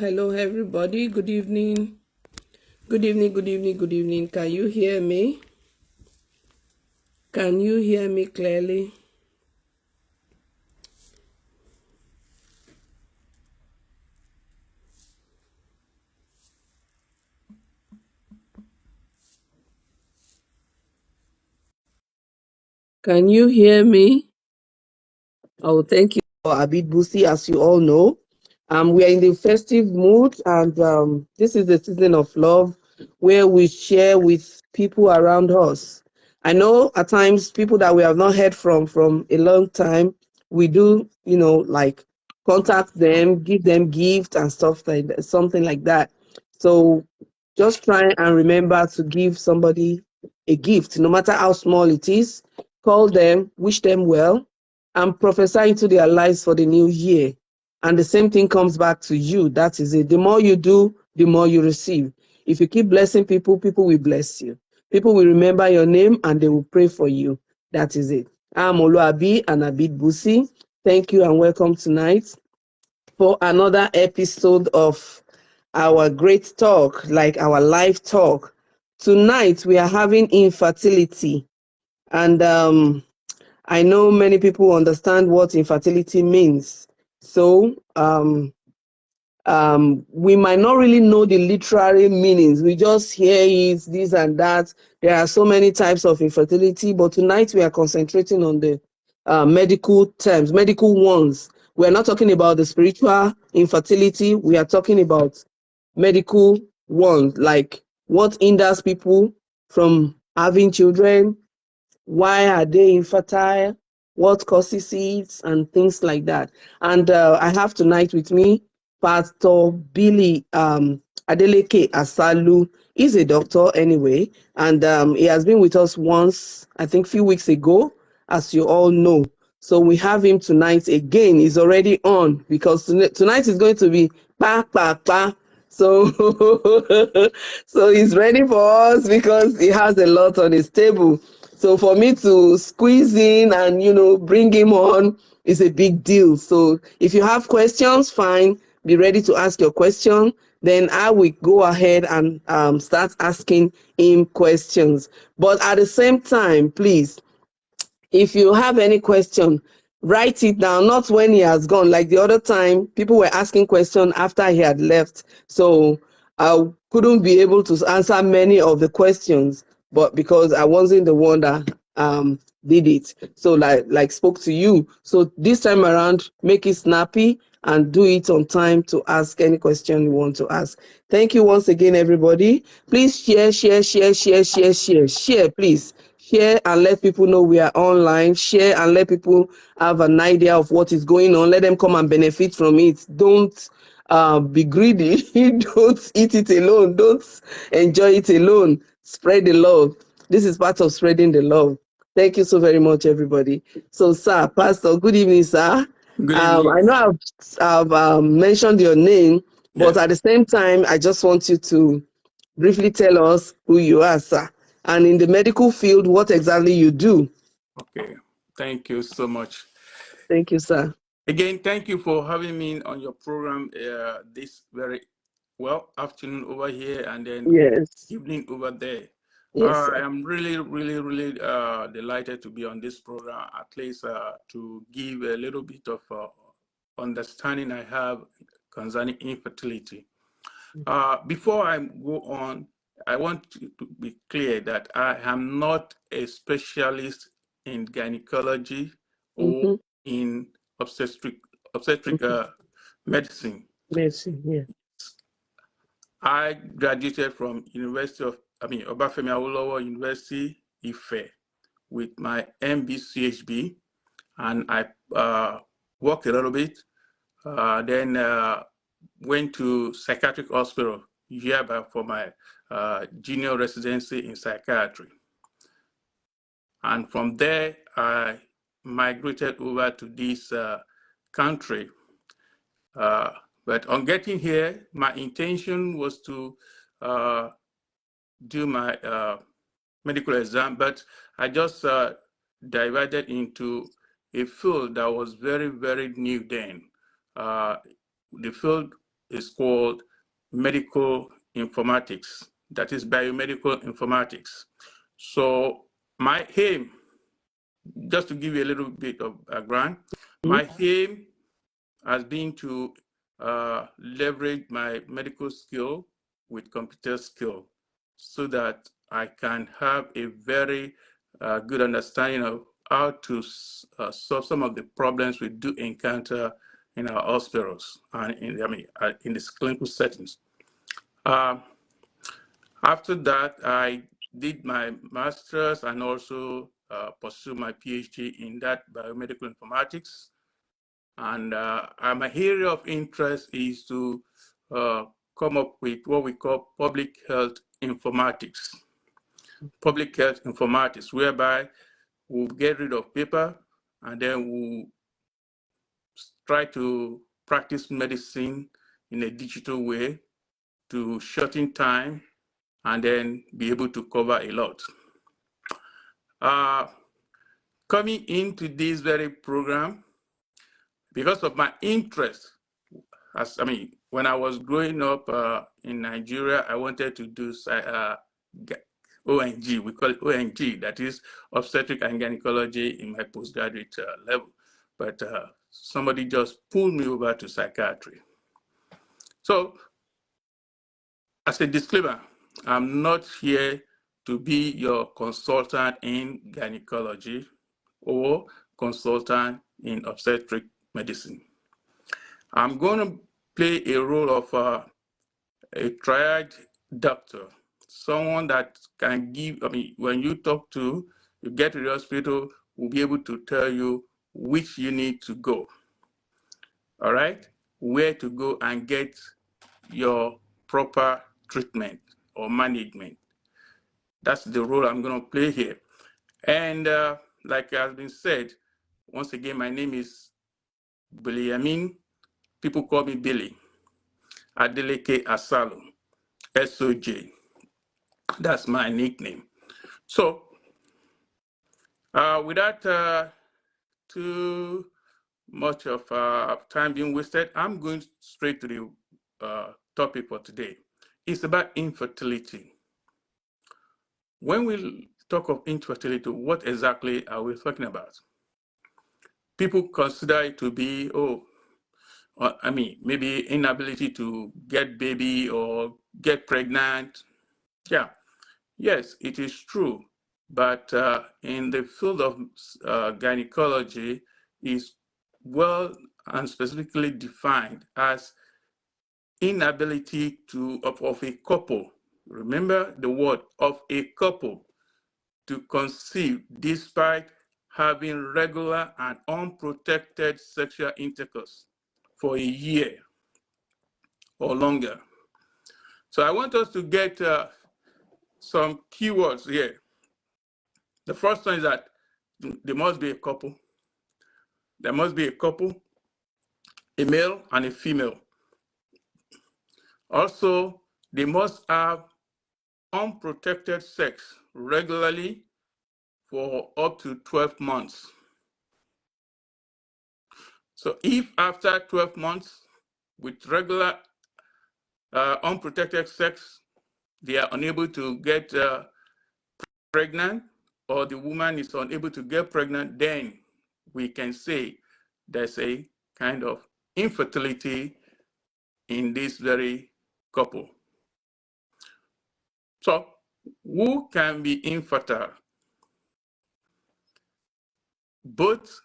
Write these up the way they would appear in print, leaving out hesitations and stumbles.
Hello, everybody. Good evening. Good evening. Can you hear me? Can you hear me clearly? Can you hear me? Oh, thank you for Abid Busi, as you all know. We are in the festive mood, and this is the season of love where we share with people around us. I know at times people that we have not heard from a long time, we do, like contact them, give them gifts and stuff like that, something like that. So just try and remember to give somebody a gift, no matter how small it is. Call them, wish them well, and prophesy into their lives for the new year. And the same thing comes back to you. That is it. The more you do, the more you receive. If you keep blessing people, people will bless you. People will remember your name and they will pray for you. That is it. I'm Oluabi and Abid Busi. Thank you and welcome tonight for another episode of our great talk, like our live talk. Tonight we are having infertility. And I know many people understand what infertility means. So we might not really know the literary meanings. We just hear it, this and that. There are so many types of infertility, but tonight we are concentrating on the medical terms, medical ones. We're not talking about the spiritual infertility. We are talking about medical ones, like what hinders people from having children, why are they infertile, what causes it, and things like that. And I have tonight with me Pastor Billy Adeleke Asalu. He's a doctor anyway, and he has been with us once, I think, a few weeks ago, as you all know. So we have him tonight again. He's already on because tonight is going to be pa pa pa. So so he's ready for us because he has a lot on his table. So for me to squeeze in and, bring him on is a big deal. So if you have questions, fine, be ready to ask your question. Then I will go ahead and start asking him questions. But at the same time, please, if you have any question, write it down, not when he has gone. Like the other time, people were asking questions after he had left. So I couldn't be able to answer many of the questions, but because I wasn't the one that did it. So like spoke to you. So this time around, make it snappy and do it on time to ask any question you want to ask. Thank you once again, everybody. Please share, please. Share and let people know we are online. Share and let people have an idea of what is going on. Let them come and benefit from it. Don't be greedy. Don't eat it alone. Don't enjoy it alone. Spread the love. This is part of spreading the love. Thank you so very much, everybody. So, sir, Pastor, good evening, sir. Good evening. I know I've mentioned your name, but Yes. at the same time, I just want you to briefly tell us who you are, sir, and in the medical field, what exactly you do. Okay. Thank you so much. Thank you, sir. Again, thank you for having me on your program this very afternoon over here and then Yes. evening over there. Yes, I sir. am really, really, really delighted to be on this program, at least to give a little bit of understanding I have concerning infertility. Before I go on, I want to be clear that I am not a specialist in gynecology or Mm-hmm. in obstetric Mm-hmm. medicine. Merci. Yeah. I graduated from Obafemi Awolowo University, Ife, with my MBCHB, and I worked a little bit. Then went to psychiatric hospital Yaba for my junior residency in psychiatry. And from there, I migrated over to this country. But on getting here, my intention was to do my medical exam, but I just divided into a field that was very, very new then. The field is called medical informatics, that is biomedical informatics. So my aim, just to give you a little bit of background, Mm-hmm. my aim has been to leverage my medical skill with computer skill so that I can have a very good understanding of how to solve some of the problems we do encounter in our hospitals and in these clinical settings. After that, I did my master's and also pursued my PhD in that biomedical informatics. And my area of interest is to come up with what we call public health informatics. Public health informatics, whereby we'll get rid of paper and then we'll try to practice medicine in a digital way to shorten time and then be able to cover a lot. Coming into this very program, because of my interest, when I was growing up in Nigeria, I wanted to do ONG, we call it ONG, that is obstetric and gynecology in my postgraduate level. But somebody just pulled me over to psychiatry. So, as a disclaimer, I'm not here to be your consultant in gynecology or consultant in obstetric medicine. I'm going to play a role of a triad doctor, someone that can give, when you talk to, you get to the hospital, will be able to tell you which you need to go, all right? Where to go and get your proper treatment or management. That's the role I'm going to play here. And like has been said, once again, my name is Billy Amin. People call me Billy. Adeleke ASALU, SOJ. That's my nickname. So, without too much of time being wasted, I'm going straight to the topic for today. It's about infertility. When we talk of infertility, what exactly are we talking about? People consider it to be, maybe inability to get baby or get pregnant. Yeah, yes, it is true. But in the field of gynecology, is well and specifically defined as inability of a couple. Remember the word of a couple to conceive despite having regular and unprotected sexual intercourse for a year or longer. So I want us to get some keywords here. The first one is that there must be a couple. There must be a couple, a male and a female. Also, they must have unprotected sex regularly for up to 12 months. So if after 12 months with regular unprotected sex, they are unable to get pregnant, or the woman is unable to get pregnant, then we can say there's a kind of infertility in this very couple. So who can be infertile? Both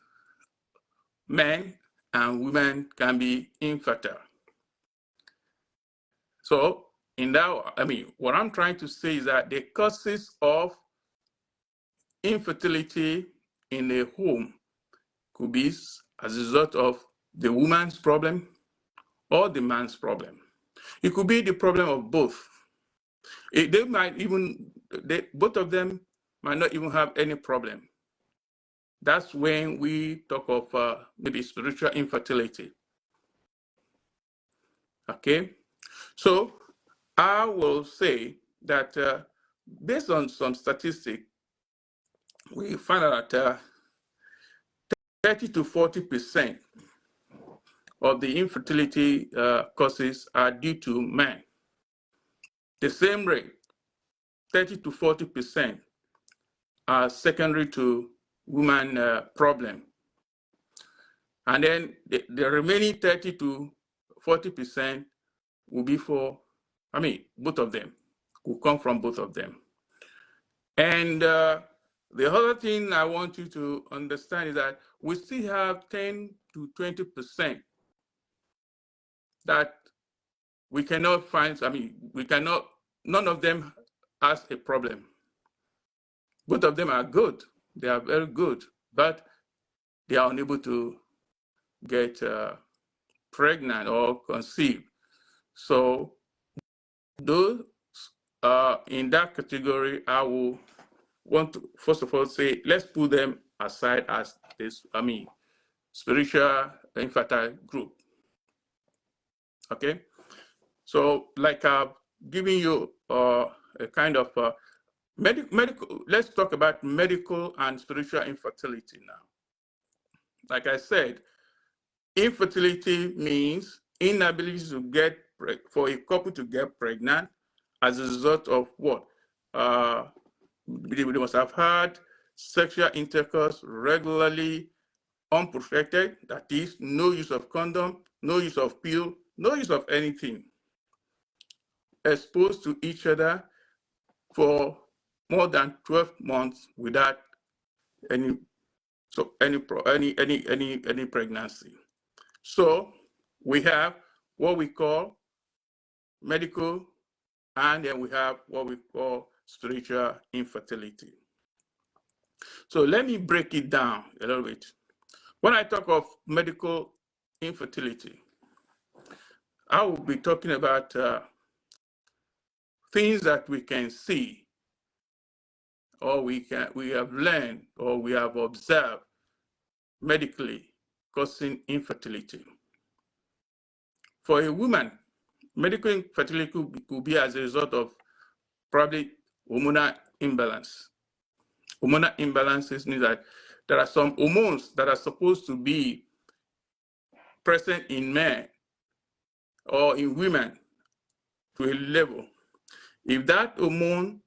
men and women can be infertile. So in that, what I'm trying to say is that the causes of infertility in a home could be as a result of the woman's problem or the man's problem. It could be the problem of both. Both of them might not even have any problem. That's when we talk of maybe spiritual infertility. Okay, so I will say that based on some statistics, we find out that 30 to 40% of the infertility causes are due to men. The same rate, 30 to 40%, are secondary to woman problem. And then the remaining 30 to 40% will be for, both of them, will come from both of them. And The other thing I want you to understand is that we still have 10 to 20% that we cannot find, none of them has a problem. Both of them are good. They are very good, but they are unable to get pregnant or conceive. So those in that category, I will want to first of all say, let's put them aside as this, spiritual infertile group. Okay, so like I've given you a kind of medical. Let's talk about medical and spiritual infertility now. Like I said, infertility means inability to get for a couple to get pregnant as a result of what? They must have had sexual intercourse regularly, unprotected, that is, no use of condom, no use of pill, no use of anything, exposed to each other for more than 12 months without any pregnancy. So we have what we call medical, and then we have what we call spiritual infertility. So let me break it down a little bit. When I talk of medical infertility, I will be talking about things that we can see, or we have learned, or we have observed medically causing infertility. For a woman, medical infertility could be as a result of probably hormonal imbalance. Hormonal imbalances means that there are some hormones that are supposed to be present in men or in women to a level. If that hormone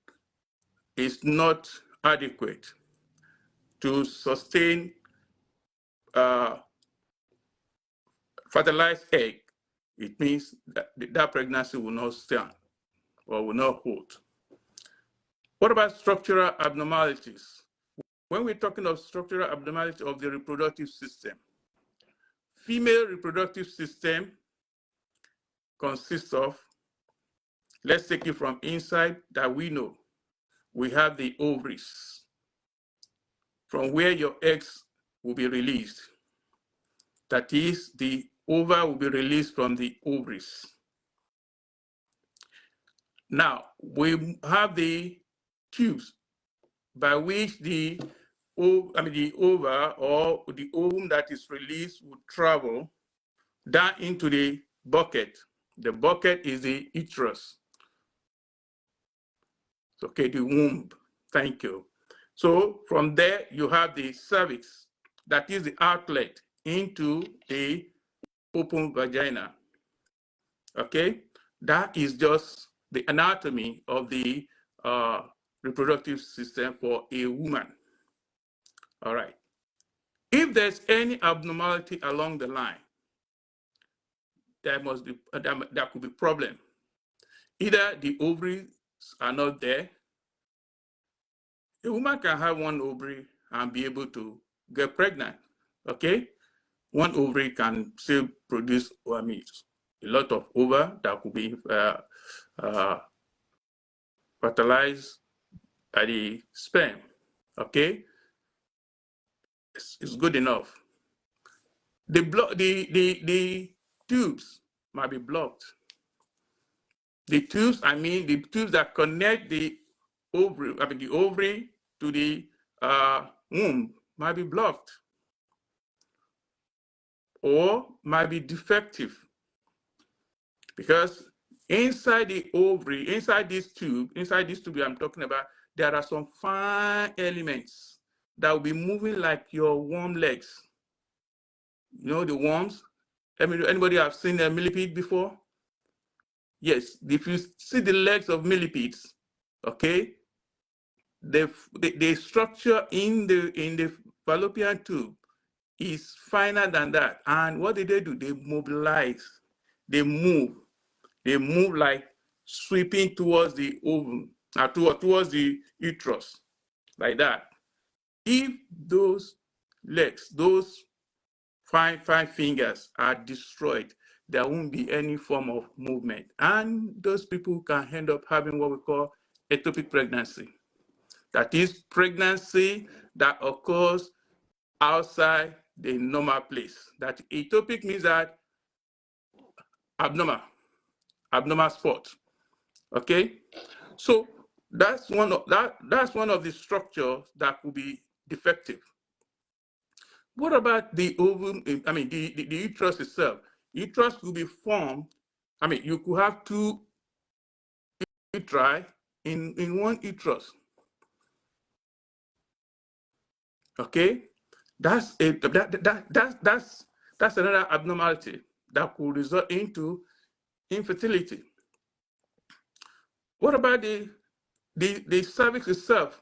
is not adequate to sustain fertilized egg, it means that that pregnancy will not stand or will not hold. What about structural abnormalities? When we're talking of structural abnormality of the reproductive system, female reproductive system consists of, let's take it from inside that we know. We have the ovaries, from where your eggs will be released. That is, the ova will be released from the ovaries. Now, we have the tubes by which the ova or the ovum that is released would travel down into the bucket. The bucket is the uterus. Okay, the womb. Thank you. So from there, you have the cervix, that is the outlet into the open vagina. Okay, that is just the anatomy of the reproductive system for a woman. All right. If there's any abnormality along the line, there could be problem. Either the ovaries are not there. A woman can have one ovary and be able to get pregnant. Okay, one ovary can still produce a lot of ova that could be fertilized by the sperm. Okay, it's good enough. The tubes might be blocked. The tubes, the tubes that connect the ovary to the womb might be blocked or might be defective, because inside the ovary, inside this tube I'm talking about, there are some fine elements that will be moving like your worm legs. You know the worms? Anybody have seen a millipede before? Yes, if you see the legs of millipedes, okay, the structure in the fallopian tube is finer than that. And what do? They mobilize, they move like sweeping towards the ovum, towards the uterus, like that. If those legs, those five fingers are destroyed, there won't be any form of movement. And those people can end up having what we call ectopic pregnancy. That is pregnancy that occurs outside the normal place. That ectopic means that abnormal spot. Okay? So that's one of the structures that could be defective. What about the ovum? I mean, the uterus itself. Uterus could be formed. I mean, you could have two uteri in one uterus. Okay, that's another abnormality that could result into infertility. What about the cervix itself?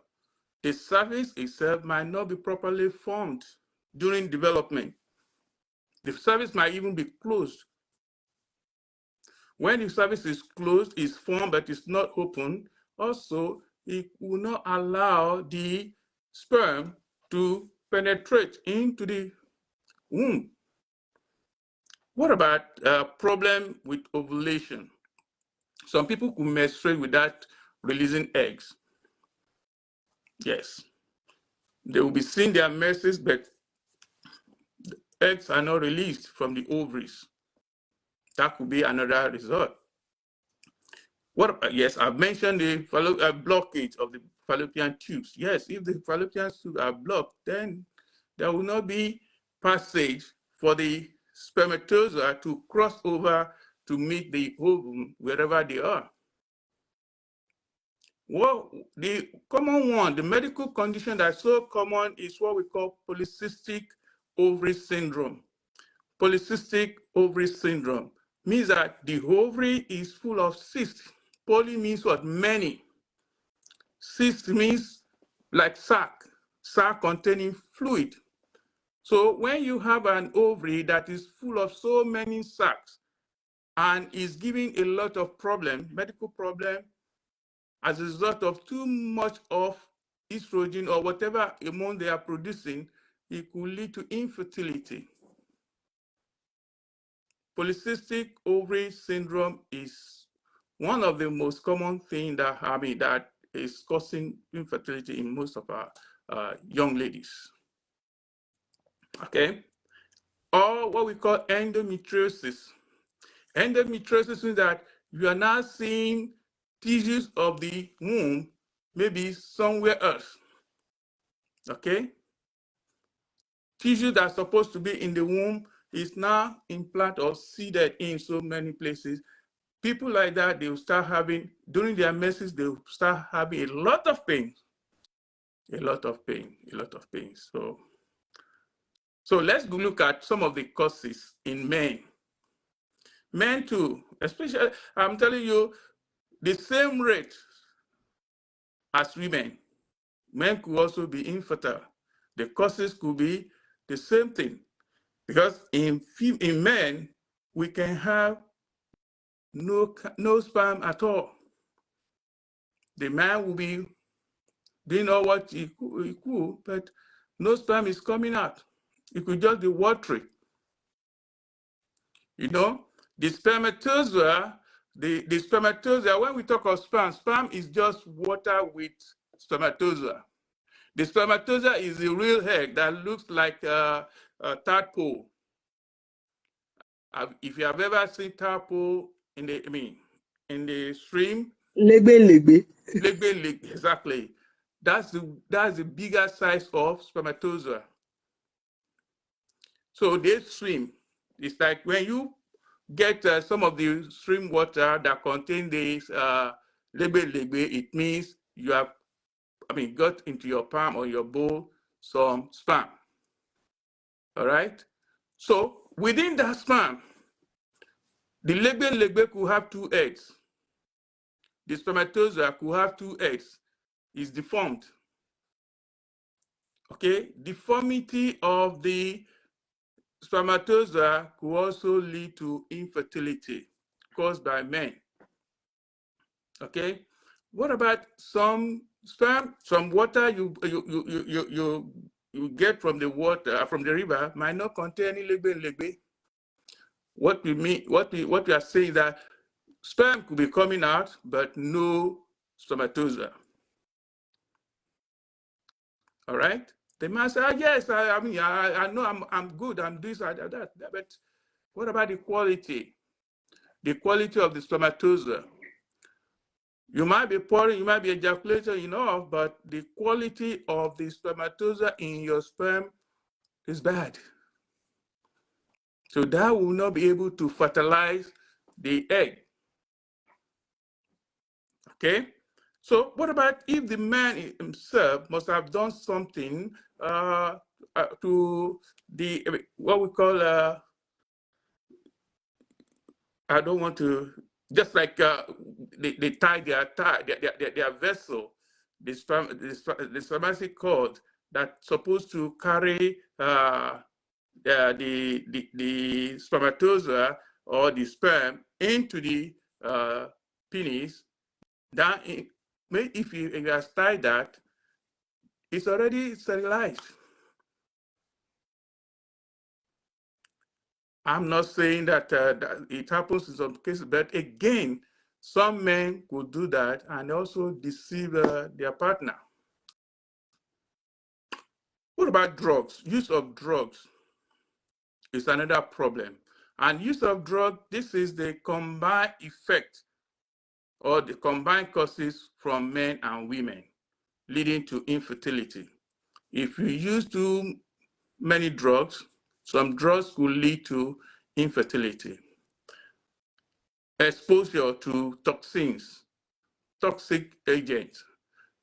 The cervix itself might not be properly formed during development. The cervix might even be closed. When the cervix is closed, it's formed, but it's not open. Also, it will not allow the sperm to penetrate into the womb. What about problem with ovulation? Some people could menstruate without releasing eggs. Yes, they will be seeing their menses, but the eggs are not released from the ovaries. That could be another result. Yes, I've mentioned the blockage of the fallopian tubes. Yes, if the fallopian tubes are blocked, then there will not be passage for the spermatozoa to cross over to meet the ovum wherever they are. Well, the common one, the medical condition that's so common is what we call polycystic ovary syndrome. Polycystic ovary syndrome means that the ovary is full of cysts. Poly means what? Many. Cyst means like sac containing fluid. So when you have an ovary that is full of so many sacs and is giving a lot of medical problem, as a result of too much of estrogen or whatever hormone they are producing, it could lead to infertility. Polycystic ovary syndrome is one of the most common things that is causing infertility in most of our young ladies. Okay, or what we call endometriosis. Endometriosis means that you are now seeing tissues of the womb maybe somewhere else. Okay, tissue that's supposed to be in the womb is now implanted or seeded in so many places. People like that, they will start having, during their menses, they will start having a lot of pain. So let's go look at some of the causes in men. Men too, especially, I'm telling you, the same rate as women. Men could also be infertile. The causes could be the same thing. Because in men, we can have no sperm at all. The man will be doing all what he could, but no sperm is coming out. It could just be watery. You know, the spermatozoa, the spermatozoa, when we talk of sperm is just water with spermatozoa. The spermatozoa is the real egg that looks like a tadpole. If you have ever seen tadpole in the stream, legbe, exactly. That's the bigger size of spermatozoa. So they swim. It's like when you get some of the stream water that contain this legbe, it means you have, got into your palm or your bowl some sperm. All right. So within that sperm, the legbe could have two eggs. The spermatozoa could have two eggs. It's deformed. Okay, deformity of the spermatozoa could also lead to infertility caused by men. Okay, what about some Sperm, some water you get from the water from the river might not contain any legbe. What we are saying is that sperm could be coming out, but no spermatozoa. All right. They might say, yes, I mean, I know I'm good, I'm this, I that, but what about the quality? The quality of the spermatozoa. You might be pouring, you might be ejaculating enough, but the quality of the spermatozoa in your sperm is bad. So that will not be able to fertilize the egg. Okay? So what about if the man himself must have done something to the, what we call, I don't want to, just like they tie their vessel, the spermatic cord that's supposed to carry the spermatozoa or the sperm into the penis. That if you have tied that, it's already sterilized. I'm not saying that, that it happens in some cases, but again, some men could do that and also deceive their partner. What about drugs? Use of drugs is another problem. And use of drugs, this is the combined effect or the combined causes from men and women leading to infertility. If you use too many drugs, some drugs could lead to infertility. Exposure to toxins, toxic agents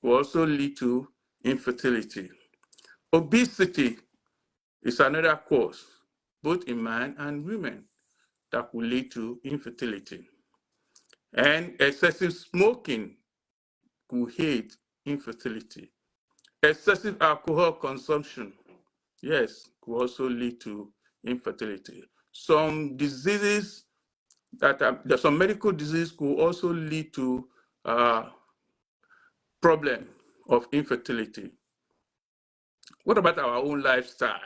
will also lead to infertility. Obesity is another cause, both in men and women, that will lead to infertility. And excessive smoking could aid infertility. Excessive alcohol consumption, yes, could also lead to infertility. Some diseases some medical disease could also lead to problem of infertility. What about our own lifestyle?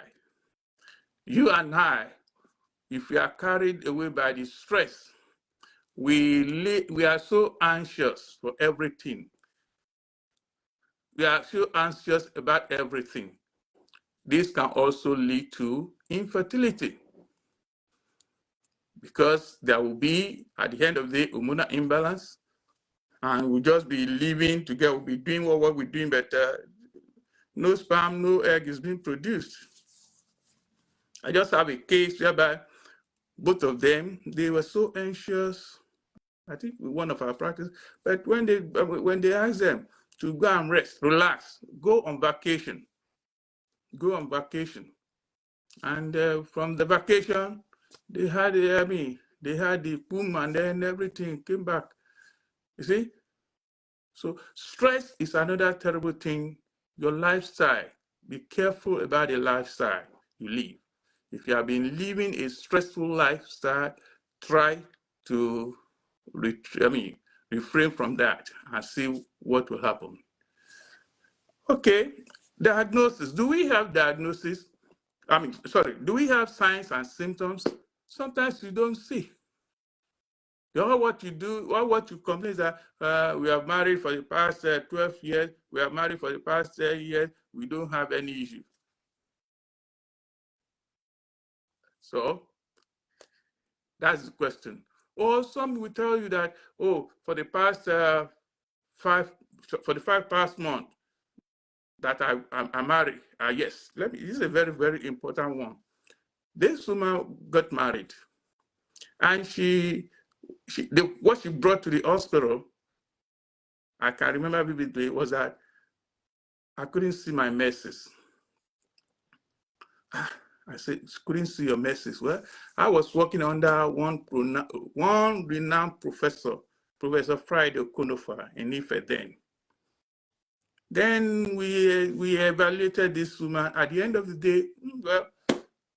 You and I, if we are carried away by the stress, we are so anxious for everything. We are so anxious about everything. This can also lead to infertility because there will be, at the end of the day, hormonal imbalance, and we'll just be living together, we'll be doing what we're doing, but no sperm, no egg is being produced. I just have a case whereby both of them, they were so anxious, I think one of our practice, but when they asked them to go and rest, relax, go on vacation, and from the vacation, they had they had the boom, and then everything came back. You see, so stress is another terrible thing. Your lifestyle, be careful about the lifestyle you live. If you have been living a stressful lifestyle, try to refrain from that and see what will happen. Okay, diagnosis. Do we have diagnosis? Do we have signs and symptoms? Sometimes you don't see. All what you do, all what you complain is that we have married for the past 12 years, we have married for the past 10 years, we don't have any issue. So that's the question. Or some will tell you that, oh, for the past 5 past months that I married. Yes, this is a very, very important one. This woman got married, and what she brought to the hospital, I can remember vividly, was that I couldn't see my menses. I said, couldn't see your menses. Well, I was working under one renowned professor, Professor Friday Okonofa in Ife then. Then we evaluated this woman. At the end of the day, well,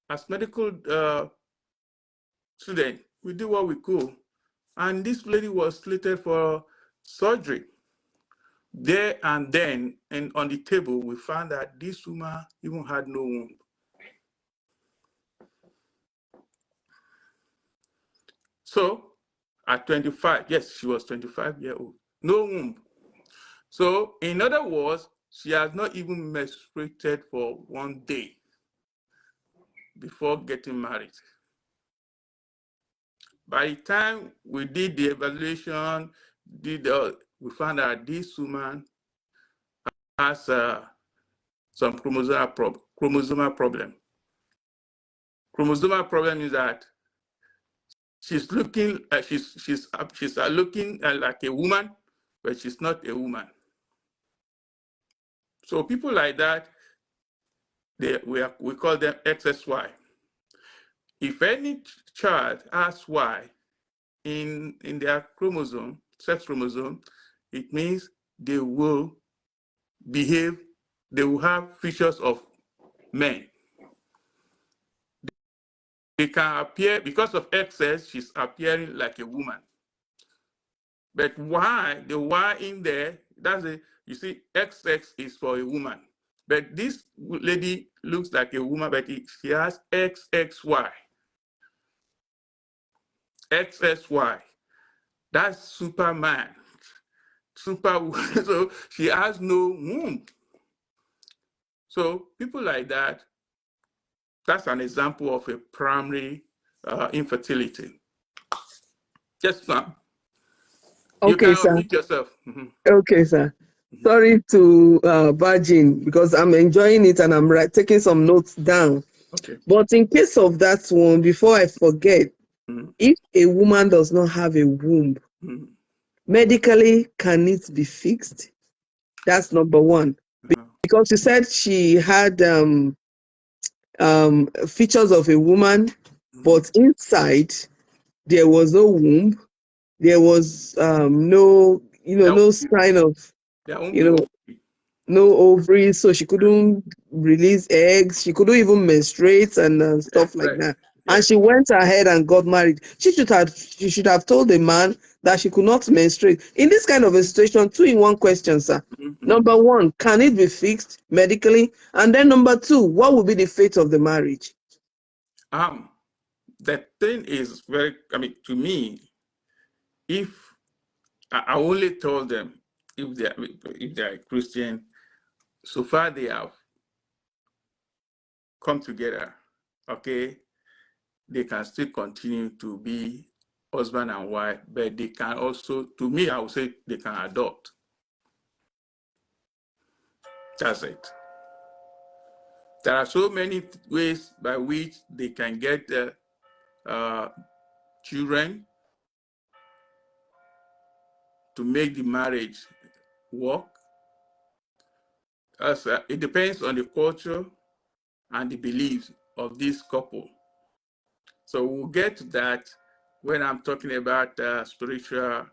as medical students, we did what we could. And this lady was slated for surgery. there and then, and on the table, we found that this woman even had no womb. So at 25, yes, she was 25 years old, no womb. So in other words, she has not even menstruated for 1 day before getting married. By the time we did the evaluation, we found out this woman has some chromosomal problem. Chromosomal problem is that she's looking looking like a woman, but she's not a woman. So people like that, we call them XSY. If any child has Y in their chromosome, sex chromosome, it means they will behave, they will have features of men. They can appear, because of excess, she's appearing like a woman. But Y, the Y in there, you see, XX is for a woman. But this lady looks like a woman, but she has XXY. XXY. That's Superman. So she has no womb. So people like that, that's an example of a primary infertility. Yes, ma'am. You Okay, can sir. unmute yourself. Okay, sir. Sorry to barge in because I'm enjoying it and I'm taking some notes down. Okay. But in case of that one, before I forget, if a woman does not have a womb, medically, can it be fixed? That's number one. Because you said she had features of a woman, but inside there was no womb. There was no, no sign of, There won't be ovary. no ovaries, so she couldn't release eggs. She couldn't even menstruate and stuff like that. And she went ahead and got married. She should have told the man that she could not menstruate. In this kind of a situation, 2-in-1 question, sir. Number one, can it be fixed medically? And then number two, what will be the fate of the marriage? The thing is to me, if I only told them if they're Christian, so far they have come together, okay, they can still continue to be husband and wife, but they can also, to me, I would say they can adopt. That's it. There are so many ways by which they can get children to make the marriage work. It depends on the culture and the beliefs of this couple. So we'll get to that when I'm talking about spiritual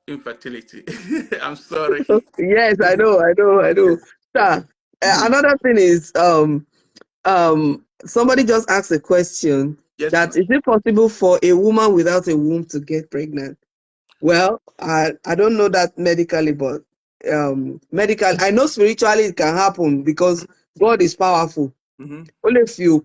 infertility. I'm sorry. Yes, I know. Sir, another thing is somebody just asked a question that is it possible for a woman without a womb to get pregnant? Well, I don't know that medically, but I know spiritually it can happen because God is powerful. Only few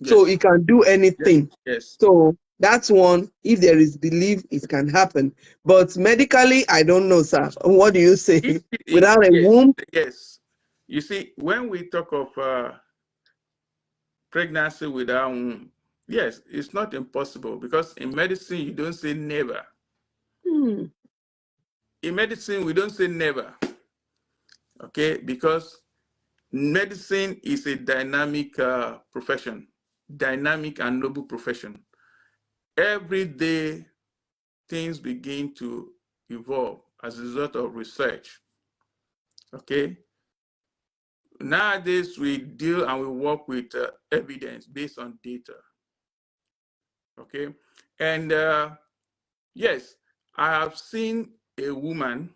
so he can do anything. Yes. So that's one. If there is belief, it can happen. But medically, I don't know, sir. What do you say? Without a womb? Yes. You see, when we talk of pregnancy without womb, yes, it's not impossible because in medicine, you don't say never. In medicine, we don't say never, okay? Because medicine is a dynamic profession, dynamic and noble profession. Every day, things begin to evolve as a result of research, okay? Nowadays, we deal and we work with evidence based on data, okay? And yes, I have seen a woman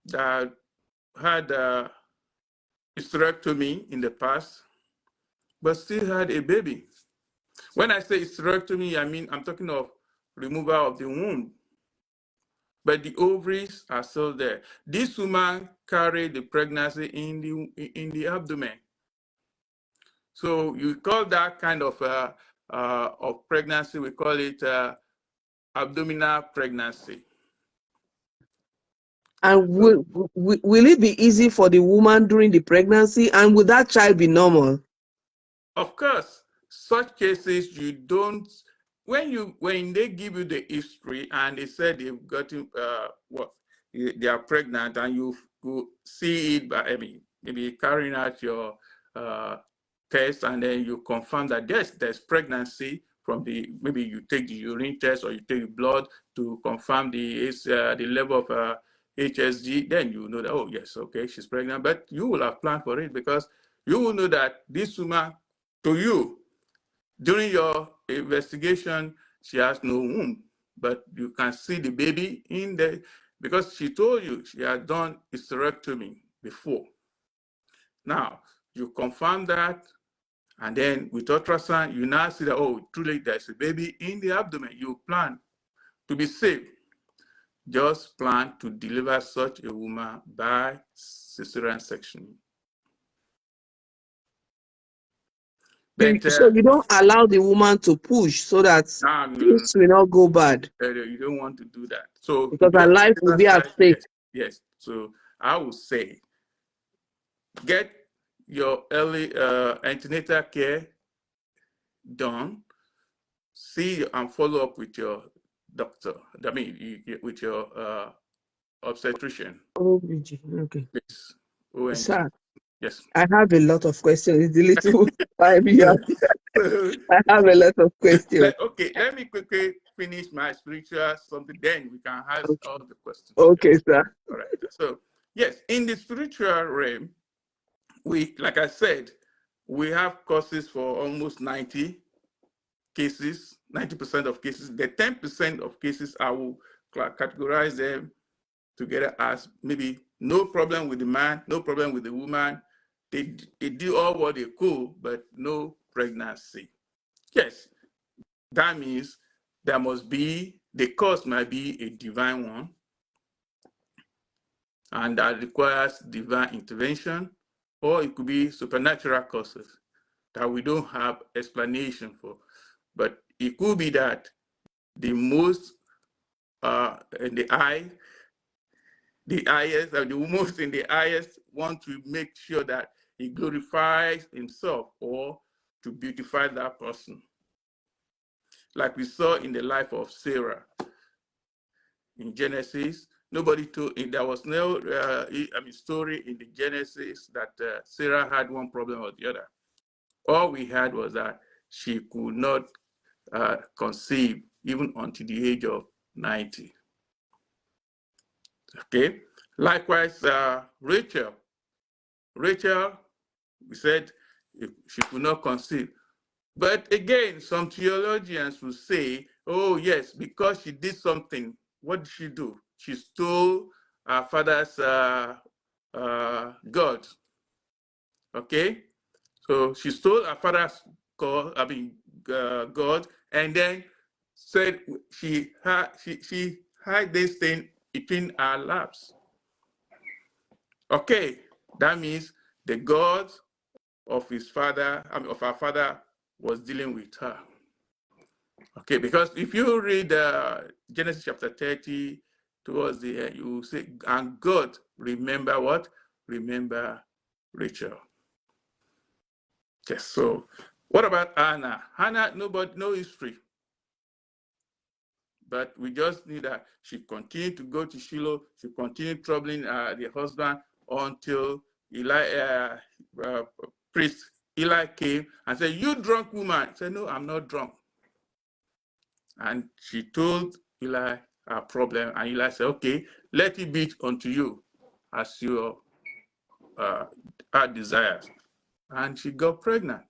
that had a hysterectomy in the past, but still had a baby. When I say hysterectomy, I mean I'm talking of removal of the womb. but the ovaries are still there. This woman carried the pregnancy in the abdomen. So you call that kind of pregnancy, we call it abdominal pregnancy. And will it be easy for the woman during the pregnancy? And will that child be normal? Of course, such cases you don't, when they give you the history and they said they've gotten they are pregnant, and you see it by maybe carrying out your test, and then you confirm that there's pregnancy from maybe you take the urine test or you take the blood to confirm the level of HSG, then you know that, oh yes, okay, she's pregnant. But you will have planned for it, because you will know that this woman, to you, during your investigation, she has no womb, but you can see the baby in there because she told you she had done hysterectomy before. Now, you confirm that, and then with ultrasound, you now see that, oh, truly there's a baby in the abdomen. You plan to be safe. Just plan to deliver such a woman by cesarean section. But, So you don't allow the woman to push so that things will not go bad. You don't want to do that. So because her life will be at stake. Yes. So I would say, get your early antenatal care done. See and follow up with your doctor. I mean, with your obstetrician. Okay. Please. ONG. Sir, yes. I have a lot of questions. It's a little time here. I have a lot of questions. Okay, let me quickly finish my spiritual something, then we can ask all the questions. Okay, sir. All right. So, yes, in the spiritual realm, like I said, we have courses for almost 90 cases, 90% of cases. The 10% of cases, I will categorize them together as maybe no problem with the man, no problem with the woman. They do all what they could, but no pregnancy. Yes, that means there must be, the cause might be a divine one, and that requires divine intervention, or it could be supernatural causes that we don't have explanation for. But it could be that the most in the eye, the highest, or the most in the highest want to make sure that he glorifies himself or to beautify that person. Like we saw in the life of Sarah in Genesis, nobody told, there was no story in the Genesis that Sarah had one problem or the other. All we had was that she could not conceive even until the age of 90. Okay. Likewise, Rachel, we said she could not conceive. But again, some theologians will say, oh yes, because she did something. What did she do? She stole her father's God. Okay, so she stole her father's God, and then said she had this thing between her laps. Okay, that means the God of his father, of her father, was dealing with her. Okay, because if you read Genesis chapter 30 towards the end, you say, and God remember what? Remember Rachel. Yes, so what about Hannah? Hannah, no history. But we just need that she continued to go to Shiloh. She continued troubling the husband until priest Eli came and said, "You drunk woman." She said, "No, I'm not drunk." And she told Eli her problem, and Eli said, "Okay, let it be unto you as your heart desires." And she got pregnant.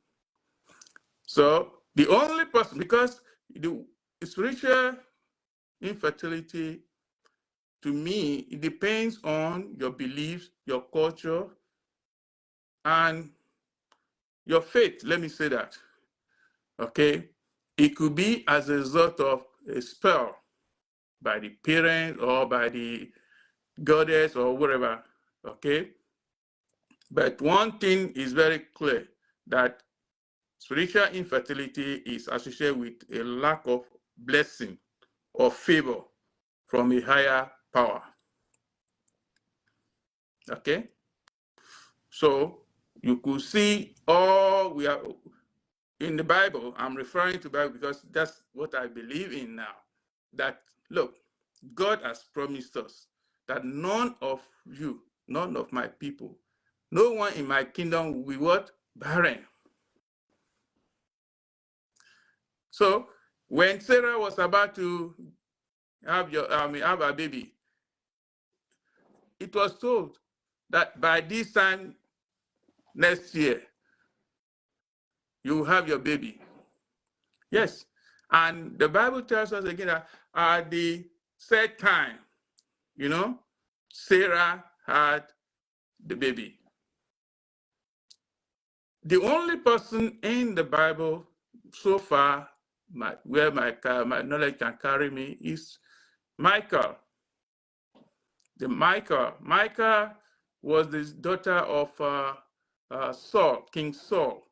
So the only person, because the spiritual infertility, to me, it depends on your beliefs, your culture, and your faith. Let me say that. Okay? It could be as a result of a spell. by the parent or by the goddess or whatever, okay? But one thing is very clear, that spiritual infertility is associated with a lack of blessing or favor from a higher power, okay? So you could see all we are in the Bible. I'm referring to Bible because that's what I believe in now. That, look, God has promised us that none of you, none of my people, no one in my kingdom will be what? Barren. So when Sarah was about to have a baby, it was told that by this time next year, you will have your baby. Yes. And the Bible tells us again that at the set time, Sarah had the baby. The only person in the Bible so far where my knowledge can carry me is Michael. Michael was the daughter of Saul, King Saul.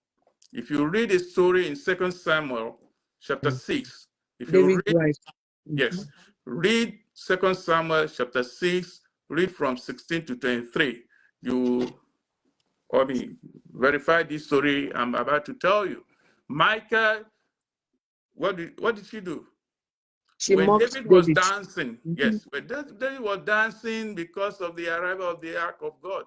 If you read the story in 2 Samuel chapter 6, if you read, right. Yes, read 2 Samuel chapter 6, read from 16 to 23. Verify this story I'm about to tell you. Michael, what did she do? When David was dancing, yes, when David was dancing because of the arrival of the Ark of God,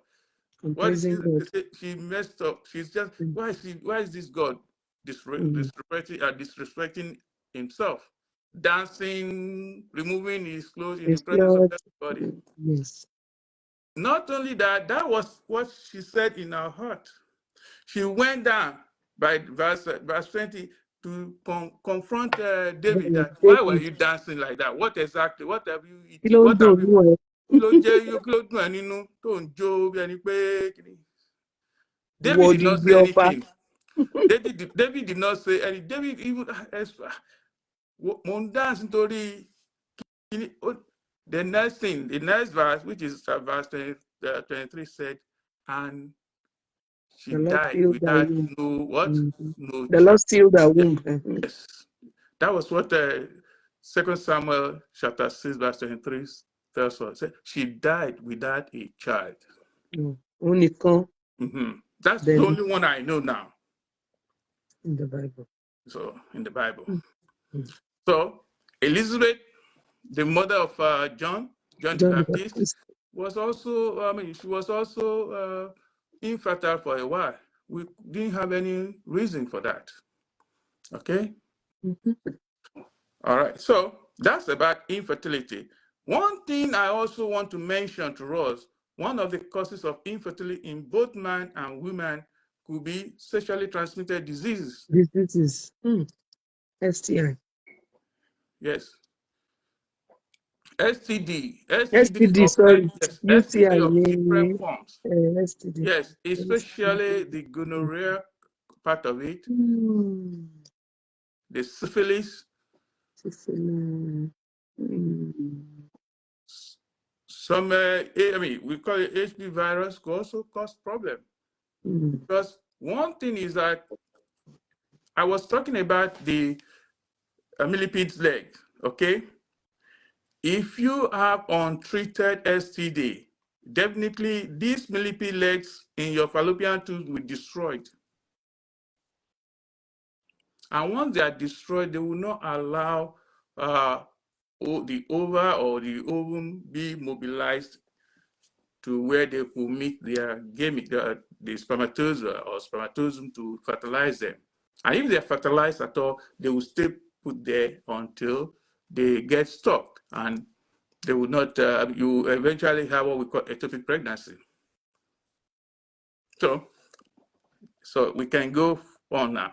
what did she messed up? She's just, why is this God disrespecting himself? Dancing, removing his clothes in the presence of everybody. Yes. Not only that, that was what she said in her heart. She went down by verse 20 to confront David. That, why were you dancing like that? What have you eaten? What have you? David did not say anything. David did not say anything. David even the next verse, which is verse 23, said, and she died without no The Lord sealed her womb. Yes. That was what 2 Samuel chapter 6, verse 23 tells us. She died without a child. That's the only one I know now. In the Bible. So, in the Bible. So, Elizabeth, the mother of John the Baptist, was also, she was also infertile for a while. We didn't have any reason for that. Okay? All right. So, that's about infertility. One thing I also want to mention to us, one of the causes of infertility in both men and women could be sexually transmitted diseases. Diseases. STI. Yes. STD sorry. STD of different forms. STD. Yes, especially the gonorrhea part of it, the syphilis. Some, we call it HB virus, could also cause problem. Because one thing is that I was talking about the millipede's leg, okay? If you have untreated STD, definitely these millipede legs in your fallopian tube will be destroyed. And once they are destroyed, they will not allow the ova or the ovum be mobilized to where they could meet their gamete, the spermatozoa or spermatozoon to fertilize them. And if they're fertilized at all, they will stay put there until they get stuck, and they will not, you eventually have what we call ectopic pregnancy. So we can go on now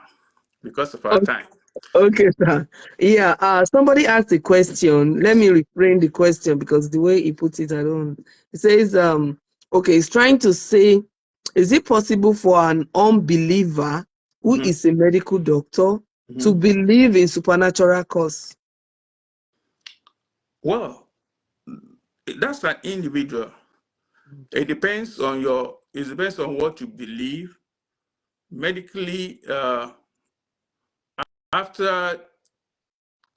because of our time. Okay, sir. Yeah, somebody asked a question. Let me reframe the question because the way he put it, I don't. He says, okay, he's trying to say, is it possible for an unbeliever who is a medical doctor to believe in supernatural cause? Well, that's an individual. It depends on what you believe. Medically, after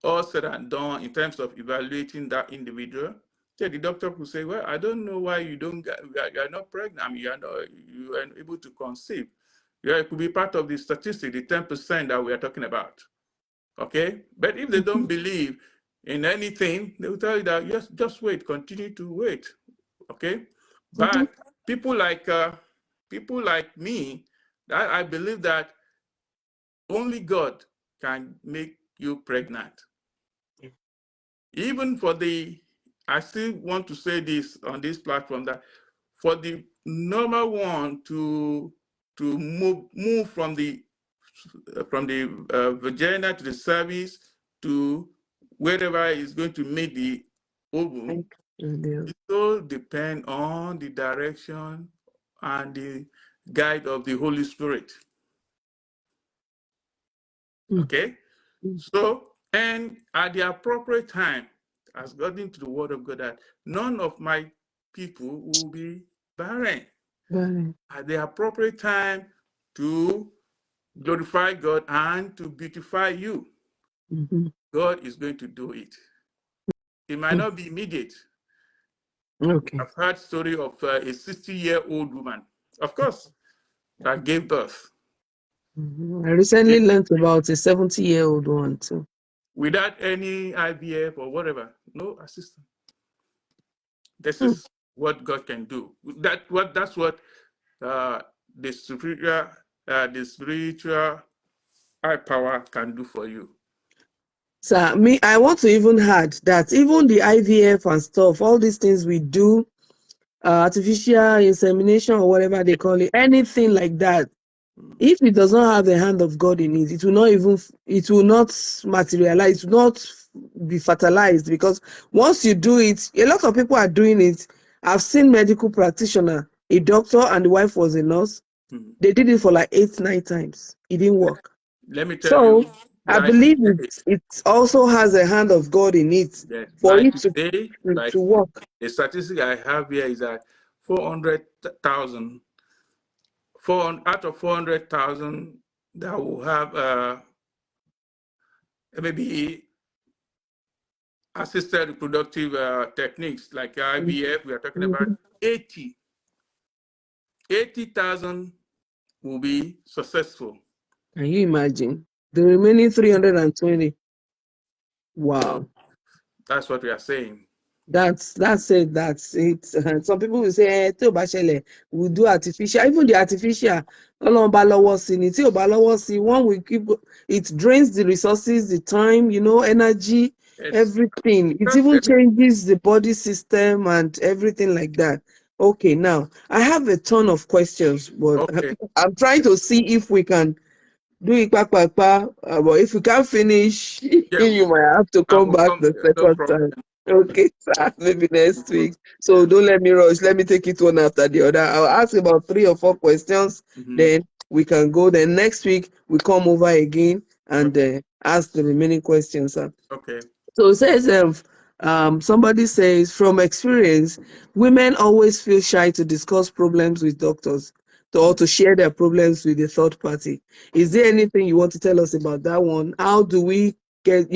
all said and done in terms of evaluating that individual, the doctor could say, well, I don't know why you are not pregnant. I mean, you are able to conceive. Yeah, it could be part of the statistic, the 10% that we are talking about. Okay? But if they don't believe in anything, they will tell you that, yes, just wait, continue to wait. Okay? But people like me, that I believe that only God can make you pregnant. Even I still want to say this on this platform, that for the normal one to move from the vagina to the cervix to wherever is going to meet the ovum, it all depends on the direction and the guide of the Holy Spirit. Okay? So, and at the appropriate time, as according to the word of God, that none of my people will be barren. At the appropriate time to glorify God and to beautify you, God is going to do it. It might not be immediate. Okay. I've heard story of a 60-year-old woman, of course, that gave birth. I recently learned about a 70-year-old one too. Without any IVF or whatever, no assistance. This is what God can do. That's what the spiritual high power can do for you. So I want to even add that even the IVF and stuff, all these things we do, artificial insemination or whatever they call it, anything like that, if it does not have the hand of God in it, it will not materialize, it will not be fertilized, because once you do it, a lot of people are doing it. I've seen medical practitioner, a doctor and the wife was a nurse. They did it for like 8-9 times. It didn't work. Let me tell you, I believe it also has a hand of God in it for it to work. The statistic I have here is that 400,000 out of 400,000 that will have maybe assisted reproductive techniques like IVF. We are talking about 80,000 will be successful. Can you imagine? The remaining 320. Wow. So that's what we are saying. That's it. Some people will say, we'll do artificial. Even the artificial, one will keep, it drains the resources, the time, energy, everything. It even changes the body system and everything like that. Okay, now I have a ton of questions, but I'm trying to see if we can do it but if you can't finish, you might have to come back the second time. Okay, sir, maybe next week. So don't let me rush. Let me take it one after the other. I'll ask about 3 or 4 questions, then we can go. Then next week we come over again and ask the remaining questions, sir. Okay. So it says, somebody says, from experience, women always feel shy to discuss problems with doctors or to share their problems with a third party. Is there anything you want to tell us about that one? How do we get,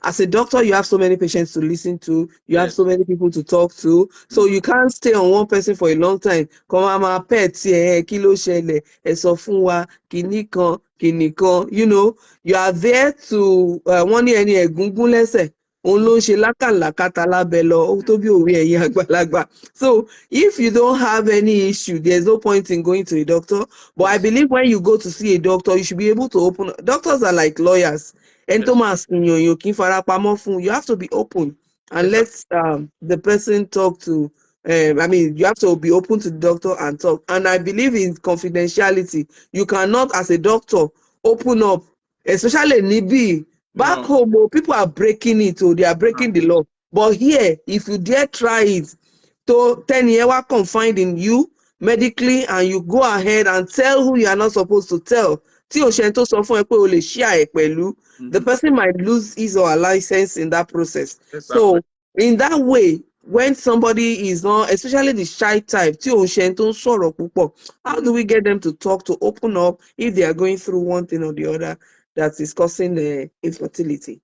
as a doctor, you have so many patients to listen to, you have so many people to talk to, so you can't stay on one person for a long time. Come on, my pet, kilo shele, esofunwa, kinikan, you are there to one ní ẹni ẹ̀gúngún lẹ́sẹ̀. So if you don't have any issue, there's no point in going to a doctor. But I believe when you go to see a doctor, you should be able to open. Doctors are like lawyers. And Thomas, you have to be open and let the person talk to. You have to be open to the doctor and talk. And I believe in confidentiality. You cannot, as a doctor, open up, especially Nibi. Back home, people are breaking it, they are breaking the law. But here, if you dare try it, to 10 years confined in you medically, and you go ahead and tell who you are not supposed to tell, the person might lose his or her license in that process. So In that way, when somebody is not, especially the shy type, how do we get them to talk, to open up if they are going through one thing or the other that is causing infertility?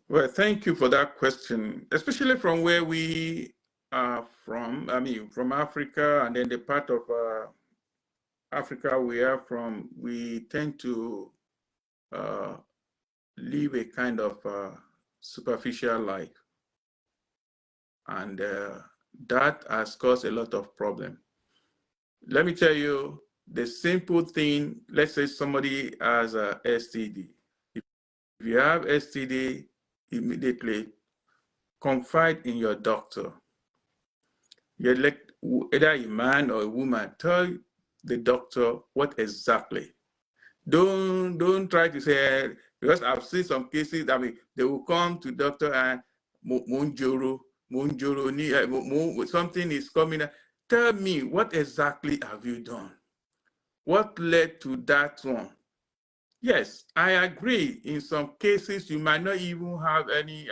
Well, thank you for that question, especially from where we are from. I mean, from Africa, and then the part of Africa we are from, we tend to live a kind of superficial life. And that has caused a lot of problem. Let me tell you the simple thing. Let's say somebody has a STD. If you have STD, immediately confide in your doctor. You let either a man or a woman tell the doctor what exactly. Don't try to say, because I've seen some cases. I mean, they will come to doctor and monjoro, something is coming. Tell me, what exactly have you done? What led to that one? Yes, I agree. In some cases, you might not even have any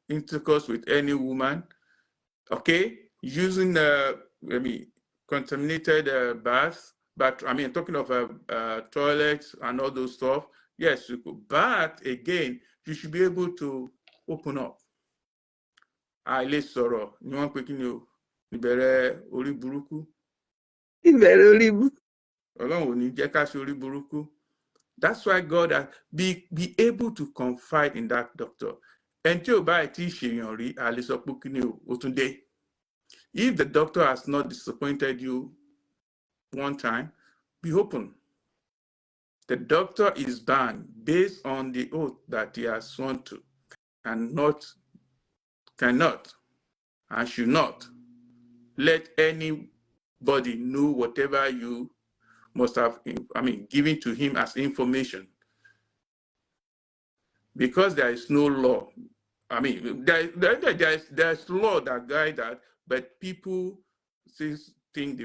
intercourse with any woman. Okay, using I mean, contaminated baths, but I mean, talking of toilets and all those stuff. Yes, you could, but again, you should be able to open up. Àìlè sọ̀rọ̀ ni wọ́n pè kí ni o, ìbẹ̀rẹ̀ orí burúkú. Ìbẹ̀rẹ̀ orí burúkú. Ọlọ́run ò ní jẹ́ ká ṣe orí burúkú. That's why God has be able to confide in that doctor. Ẹni tí ò bá ẹ̀ tí ì ṣèyàn rí, a lè sọ pé kí ni o, ó tún dé. If the doctor has not disappointed you one time, be open. The doctor is bound based on the oath that he has sworn to, cannot, and should not let anybody know whatever you must have, I mean, given to him as information. Because there is no law. I mean, there's law that guide that, but people think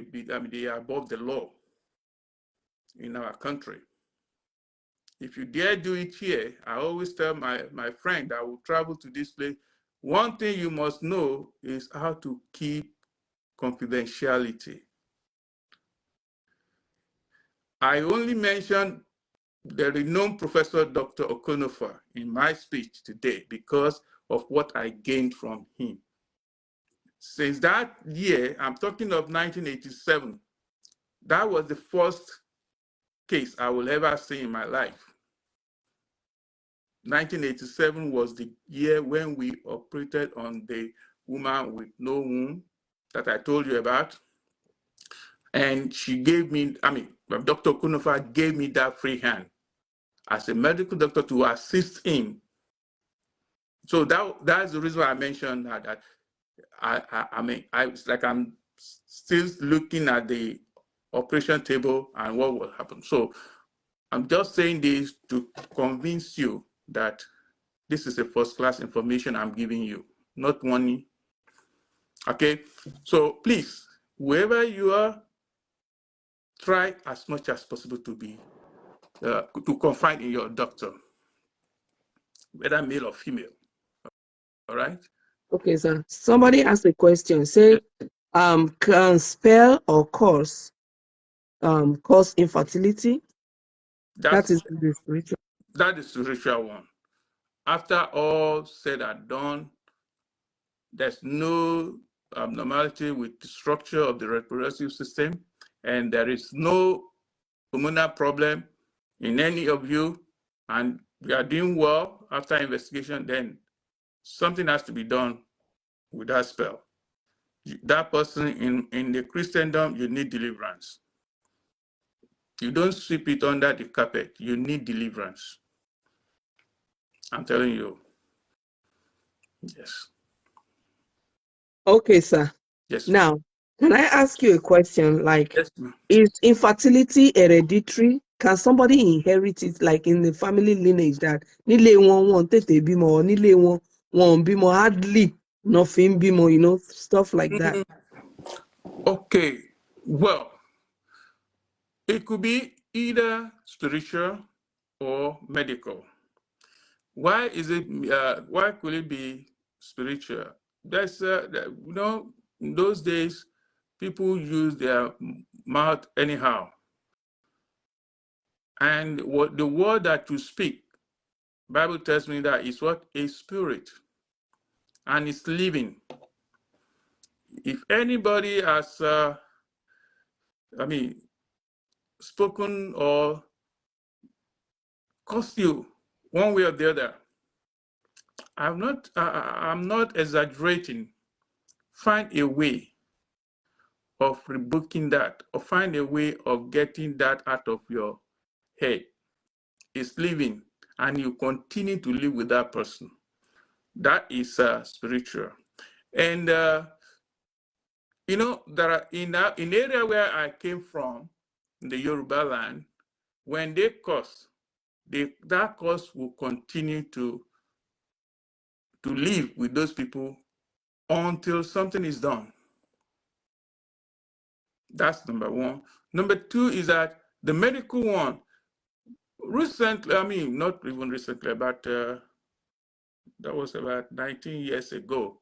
they are above the law in our country. If you dare do it here, I always tell my friend that will travel to this place, one thing you must know is how to keep confidentiality. I only mentioned the renowned Professor Dr. Okonofa in my speech today because of what I gained from him. Since that year, I'm talking of 1987, that was the first case I will ever see in my life. 1987 was the year when we operated on the woman with no womb that I told you about. And she gave me, I mean, Dr. Kunofa gave me that free hand as a medical doctor to assist him. So that's the reason why I mentioned that I mean, it's like I'm still looking at the operation table and what will happen. So I'm just saying this to convince you that this is a first-class information I'm giving you, not money. Okay, so please, wherever you are, try as much as possible to be to confide in your doctor, whether male or female. All right. Okay, sir. Somebody asked a question. Say, can spell or cause infertility? That is the spiritual. That is the spiritual one. After all said and done, there's no abnormality with the structure of the reproductive system, and there is no hormonal problem in any of you, and we are doing well after investigation, then something has to be done with that spell. That person in the Christendom, you need deliverance. You don't sweep it under the carpet. You need deliverance. I'm telling you. Yes. Okay, sir. Yes. Now, can I ask you a question? Like, yes, is infertility hereditary? Can somebody inherit it, like in the family lineage, that nílé wọn tètè bímọ, nílé wọn bímọ hardly, nothing bímọ, you know, stuff like that? Okay. Well, it could be either spiritual or medical. Why is it? Why could it be spiritual? That's in those days, people use their mouth anyhow, and what the word that you speak, Bible tells me that is what a spirit, and it's living. If anybody has, spoken or cursed you one way or the other, I'm not exaggerating. Find a way of rebuking that, or find a way of getting that out of your head. It's living, and you continue to live with that person. That is spiritual. And there are in the area where I came from, in the Yoruba land, when they curse, that curse will continue to live with those people until something is done. That's number one. Number two is that the medical one, recently, not even recently, but that was about 19 years ago,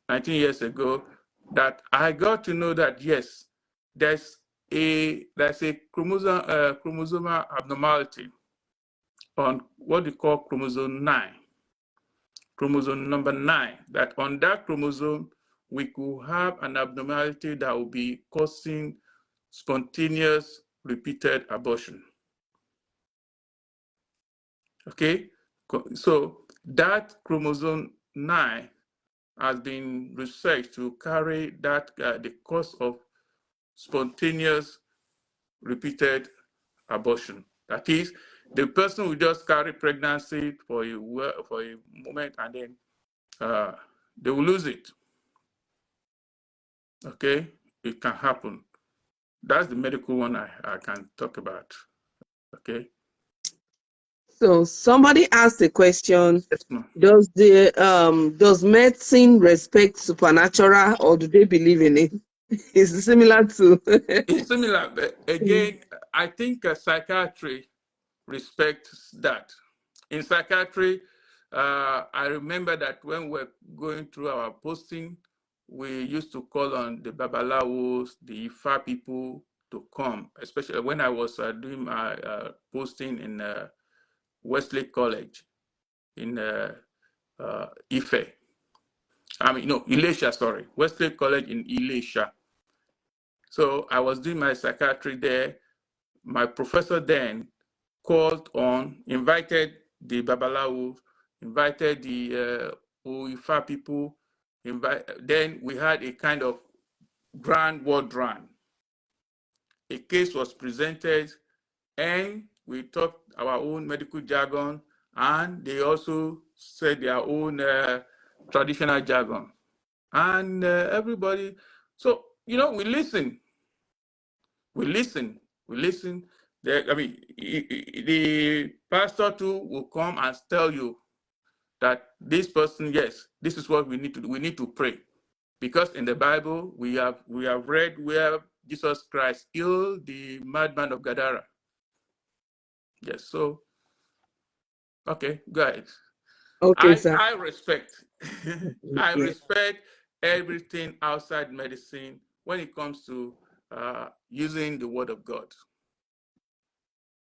that I got to know that, yes, there's a chromosomal abnormality on what we call chromosome 9. Chromosome number 9, that on that chromosome, we could have an abnormality that will be causing spontaneous repeated abortion. Okay, so that chromosome 9 has been researched to carry that the cause of spontaneous repeated abortion. That is, the person will just carry pregnancy for a moment, and then they will lose it. Okay, it can happen. That's the medical one I can talk about. Okay. So somebody asked a question: Yes, ma'am. does medicine respect supernatural, or do they believe in it? It's similar to. It's similar, but again, I think psychiatry respects that. In psychiatry, I remember that when we're going through our posting, we used to call on the babalawos, the Ifa people to come, especially when I was doing my posting in Westlake College in Ife. Ilesha, sorry. Westlake College in Ilesha. So I was doing my psychiatry there. My professor then invited the Babalawo, invited the Oifa people, then we had a kind of grand word run. A case was presented, and we talked our own medical jargon, and they also said their own traditional jargon. And everybody, so, we listen. The pastor too will come and tell you that this person, yes, this is what we need to do. We need to pray, because in the Bible we have read where Jesus Christ healed the madman of Gadara. Yes, so okay, go ahead. Okay, sir. I respect I Yeah. respect everything outside medicine when it comes to using the word of God.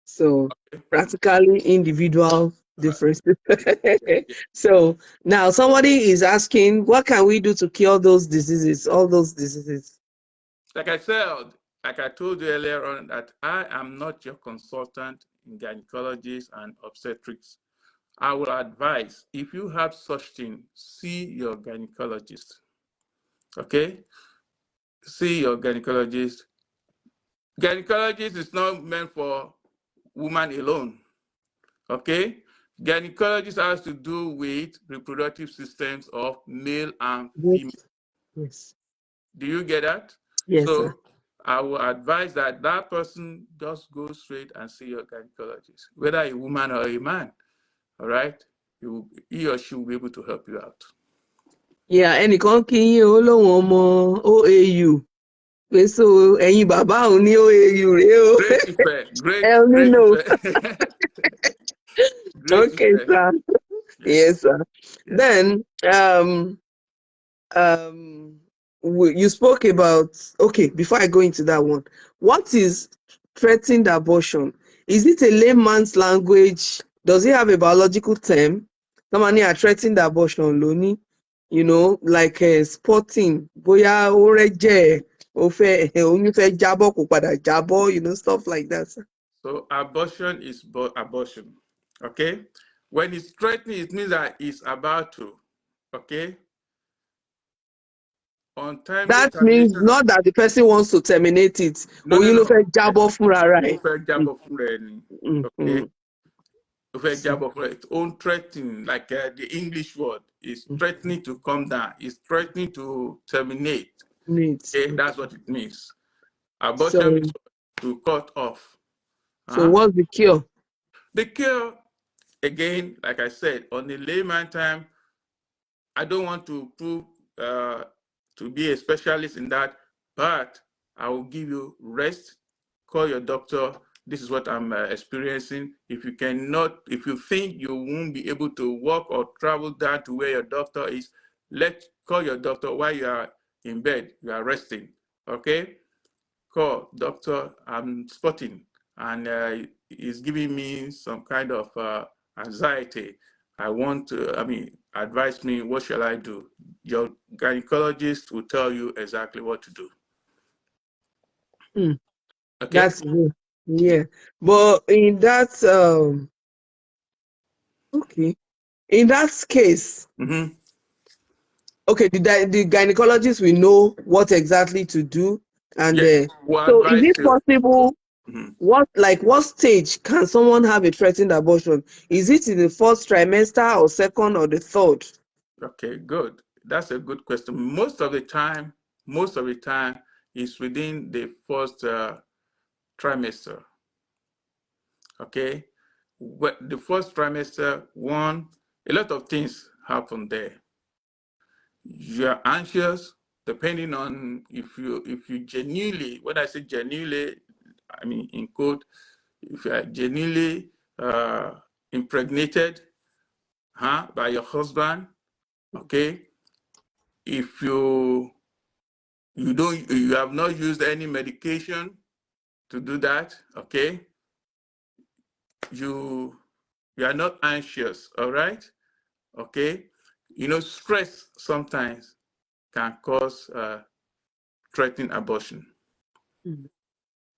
So practically individual differences. So now somebody is asking, what can we do to cure those diseases, all those diseases? Like I told you earlier on, that I am not your consultant in gynecology and obstetrics. I will advise, if you have such thing, see your gynecologist. Okay? See your gynecologist. Gynecologist is not meant for women alone. Okay? Gynecologist has to do with reproductive systems of male and female. Yes. Do you get that? Yes, So sir. I will advise that person just go straight and see your gynecologist, whether a woman or a man. All right? He or she will be able to help you out. Yeah, ẹnìkan kí yín ó lóun ọmọ OAU pé so ẹ̀yin bàbá òun ní OAU rèé o. Great effect. Great no. effect. Great Okay, effect. sir. Yes. Yes, sir. Yes. Then um you spoke about, okay, before I go into that one, what is threatened abortion? Is it a layman's language? Does it have a biological term? Somebody are threatened abortion lóní, like sporting, bóyá ó rẹ́jẹ̀, ó fẹ́ oyún fẹ́ jábọ́ kò padà jábọ́, stuff like that, sir. So abortion is abortion. Okay. When it's threatening, it means that it's about to. Okay. Untimely That means termination of. not that the person wants to terminate it. No, no, Oyún ló no. fẹ́ jábọ́ fúnra Ó rẹ̀. fẹ́ Mm, jábọ̀ fún rẹ̀ ni. Okay. mm, Ó fẹ́ mm. jábọ̀ fún rẹ̀. Its own threatening, like the English word, is threatening to come down. It's threatening to terminate. Neat. Okay. That's Okay. what it means. Abortion So, is to cut off. so Huh? what's the cure? The cure, again, like I said, on the layman time, I don't want to prove to be a specialist in that, but I will give you rest. Call your doctor. This is what I'm experiencing. If you think you won't be able to walk or travel down to where your doctor is, call your doctor while you are in bed. You are resting. Okay? Call doctor. I'm spotting, and he's giving me some kind of anxiety. Advise me, what shall I do? Your gynecologist will tell you exactly what to do. Mm, Okay? that's good. Yeah. But in that okay. In that case, Mm-hmm. okay, the gynecologist will know what exactly to do. And Yes, we'll so is advise it you. possible, Mm-hmm. what stage can someone have a threatened abortion? Is it in the first trimester or second or the third? Okay, good. That's a good question. Most of the time is within the first trimester. Okay? The first trimester, a lot of things happen there. You're anxious, depending on if you genuinely, when I say genuinely, I mean in quote, if you are genuinely impregnated by your husband, okay, if you have not used any medication to do that, okay, you are not anxious, all right, okay. Stress sometimes can cause threatening abortion. Mm,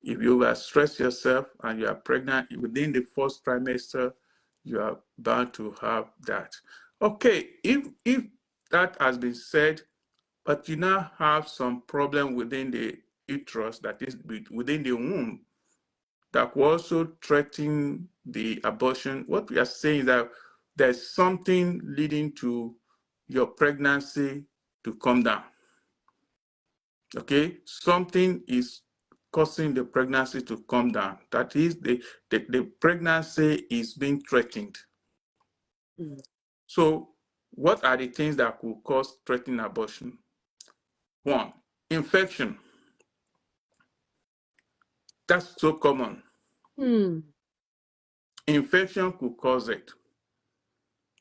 If you overstress yourself and you are pregnant within the first trimester, you are bound to have that. Okay, if that has been said, but you now have some problem within the uterus, that is within the womb, that will also threaten the abortion. What we are saying is that there's something leading to your pregnancy to come down. Okay, something is causing the pregnancy to come down. That is, the pregnancy is being threatened. mm, So, what are the things that could cause threatening abortion? One, infection. That's so common. mm, Infection could cause it.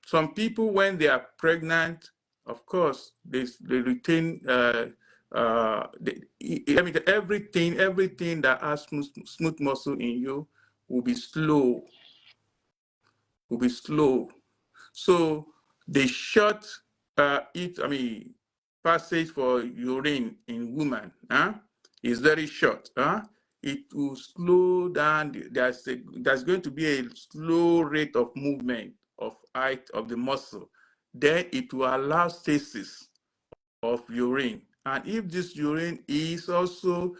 Some people, when they are pregnant, of course, they retain. Everything that has smooth muscle in you will be slow. Will be slow. So the short passage for urine in women is very short. It will slow down. There's going to be a slow rate of movement of height of the muscle. Then it will allow stasis of urine. And if this urine is also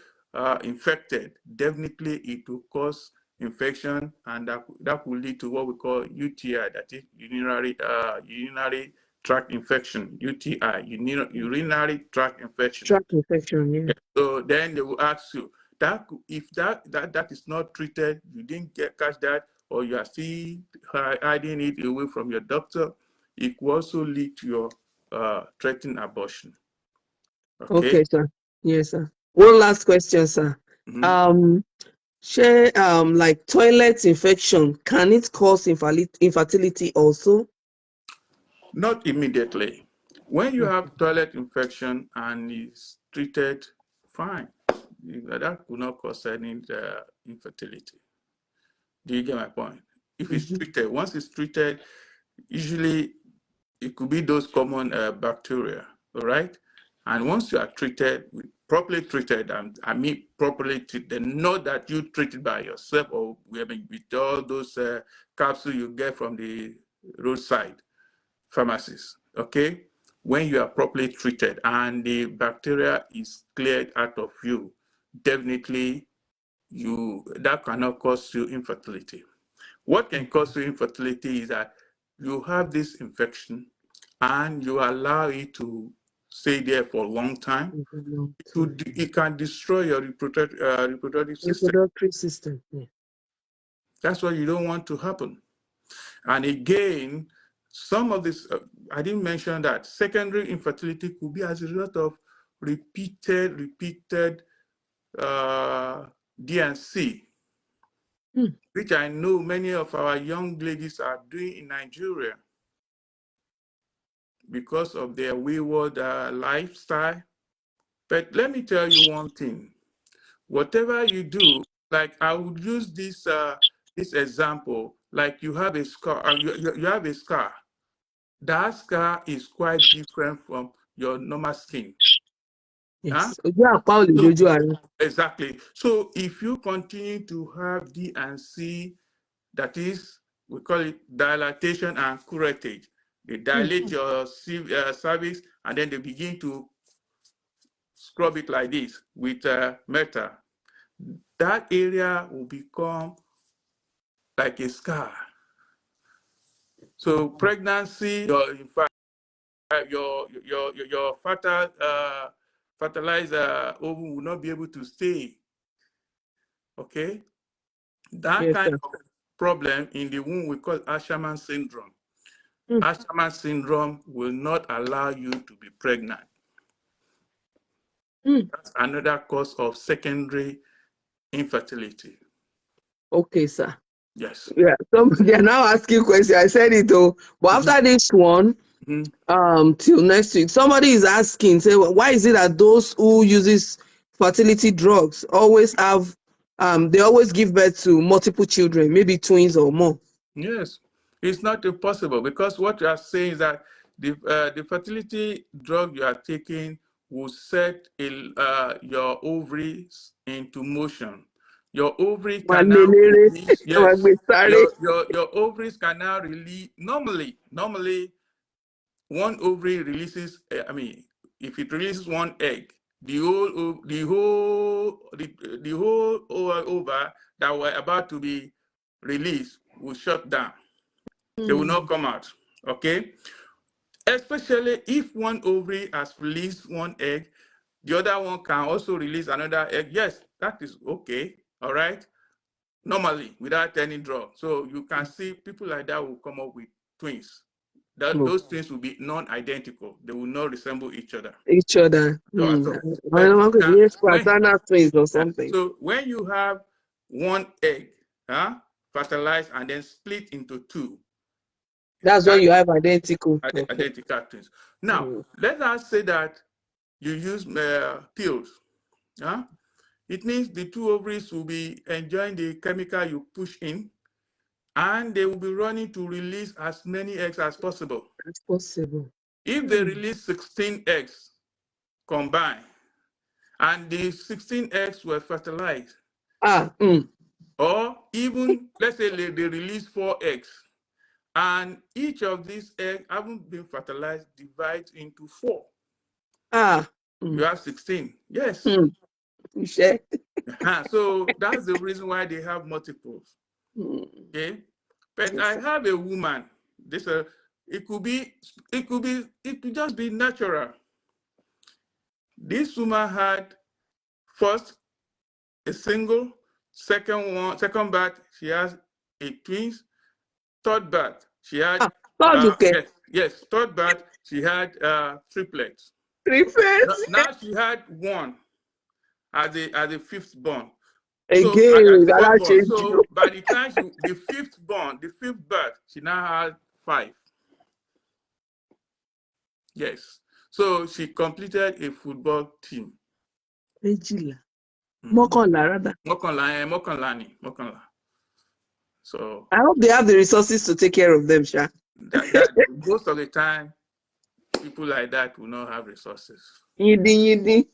infected, definitely it will cause infection, and that will lead to what we call UTI, that is urinary tract infection, UTI, urinary tract infection. tract infection, yeah. So then they will ask you that if that is not treated, you didn't catch that, or you are still hiding it away from your doctor, it will also lead to your threatened abortion. Okay. Okay, sir. Yes, sir. One last question, sir. Mhm. Um, share like toilet infection, can it cause infertility also? Not immediately. When you have toilet infection and it's treated, fine. That could not cause any infertility. Do you get my point? If it's treated, once it's treated, usually it could be those common bacteria, all right? And once you are treated, properly treated, I mean properly treated, not that you treat it by yourself or with all those capsules you get from the roadside pharmacies, okay? When you are properly treated and the bacteria is cleared out of you, definitely that cannot cause you infertility. What can cause you infertility is that you have this infection and you allow it to stay there for a long time. It can destroy your reproductive system. Reproductive system. Yeah. That's what you don't want to happen. And again, some of this, I didn't mention that secondary infertility could be as a result of repeated D&C, which I know many of our young ladies are doing in Nigeria because of their wayward lifestyle. But let me tell you one thing. Whatever you do, like I would use this example, like you have a scar, you have a scar. That scar is quite different from your normal skin. Huh? Yes. So, exactly. So if you continue to have D&C, that is, we call it dilatation and curettage. They dilate your cervix and then they begin to scrub it like this with metal. That area will become like a scar. So pregnancy, in fact, your fertilizer ovum will not be able to stay. Okay, that yes, kind sir. of problem in the womb we call Asherman syndrome. Asherman syndrome will not allow you to be pregnant. That's another cause of secondary infertility. Okay, sir. Yes. Yeah. They are now asking questions. I said it though, but after this one, till next week, somebody is asking, say, why is it that those who uses fertility drugs always have, they always give birth to multiple children, maybe twins or more? Yes, it's not impossible because what you are saying is that the fertility drug you are taking will set your ovaries into motion. Your ovary can now release, yes, your ovaries can now release, normally one ovary releases, if it releases one egg, the whole ova that were about to be released will shut down. They will not come out, okay? Especially if one ovary has released one egg, the other one can also release another egg. Yes, that is okay, all right? Normally, without any drug. So you can see people like that will come up with twins. Those twins will be non-identical. They will not resemble each other. Each other. But you can, Yes, fraternal twins or something. so when you have one egg fertilized and then split into two, that's when you have identical. identical twins. Now, let us say that you use pills. It means the two ovaries will be enjoying the chemical you push in, and they will be running to release as many eggs as possible. As possible. If they release 16 eggs combined, and the 16 eggs were fertilized, or even, let's say they release 4 eggs, and each of these eggs haven't been fertilized, divides into 4. You have 16. Yes. So that's the reason why they have multiples. Okay. But I have a woman. It could just be natural. This woman had first a single, second birth, she has a twins, third birth, she had third birth, she had triplets. Now she had one as a fifth born. So as the fourth born. So by the time the fifth birth, she now had 5. Yes. So she completed a football team. Méjìlá. Mm. Mọ́kànlá rather. Mọ́kànlá. So I hope they have the resources to take care of them, Sha. that most of the time, people like that will not have resources. Yidi.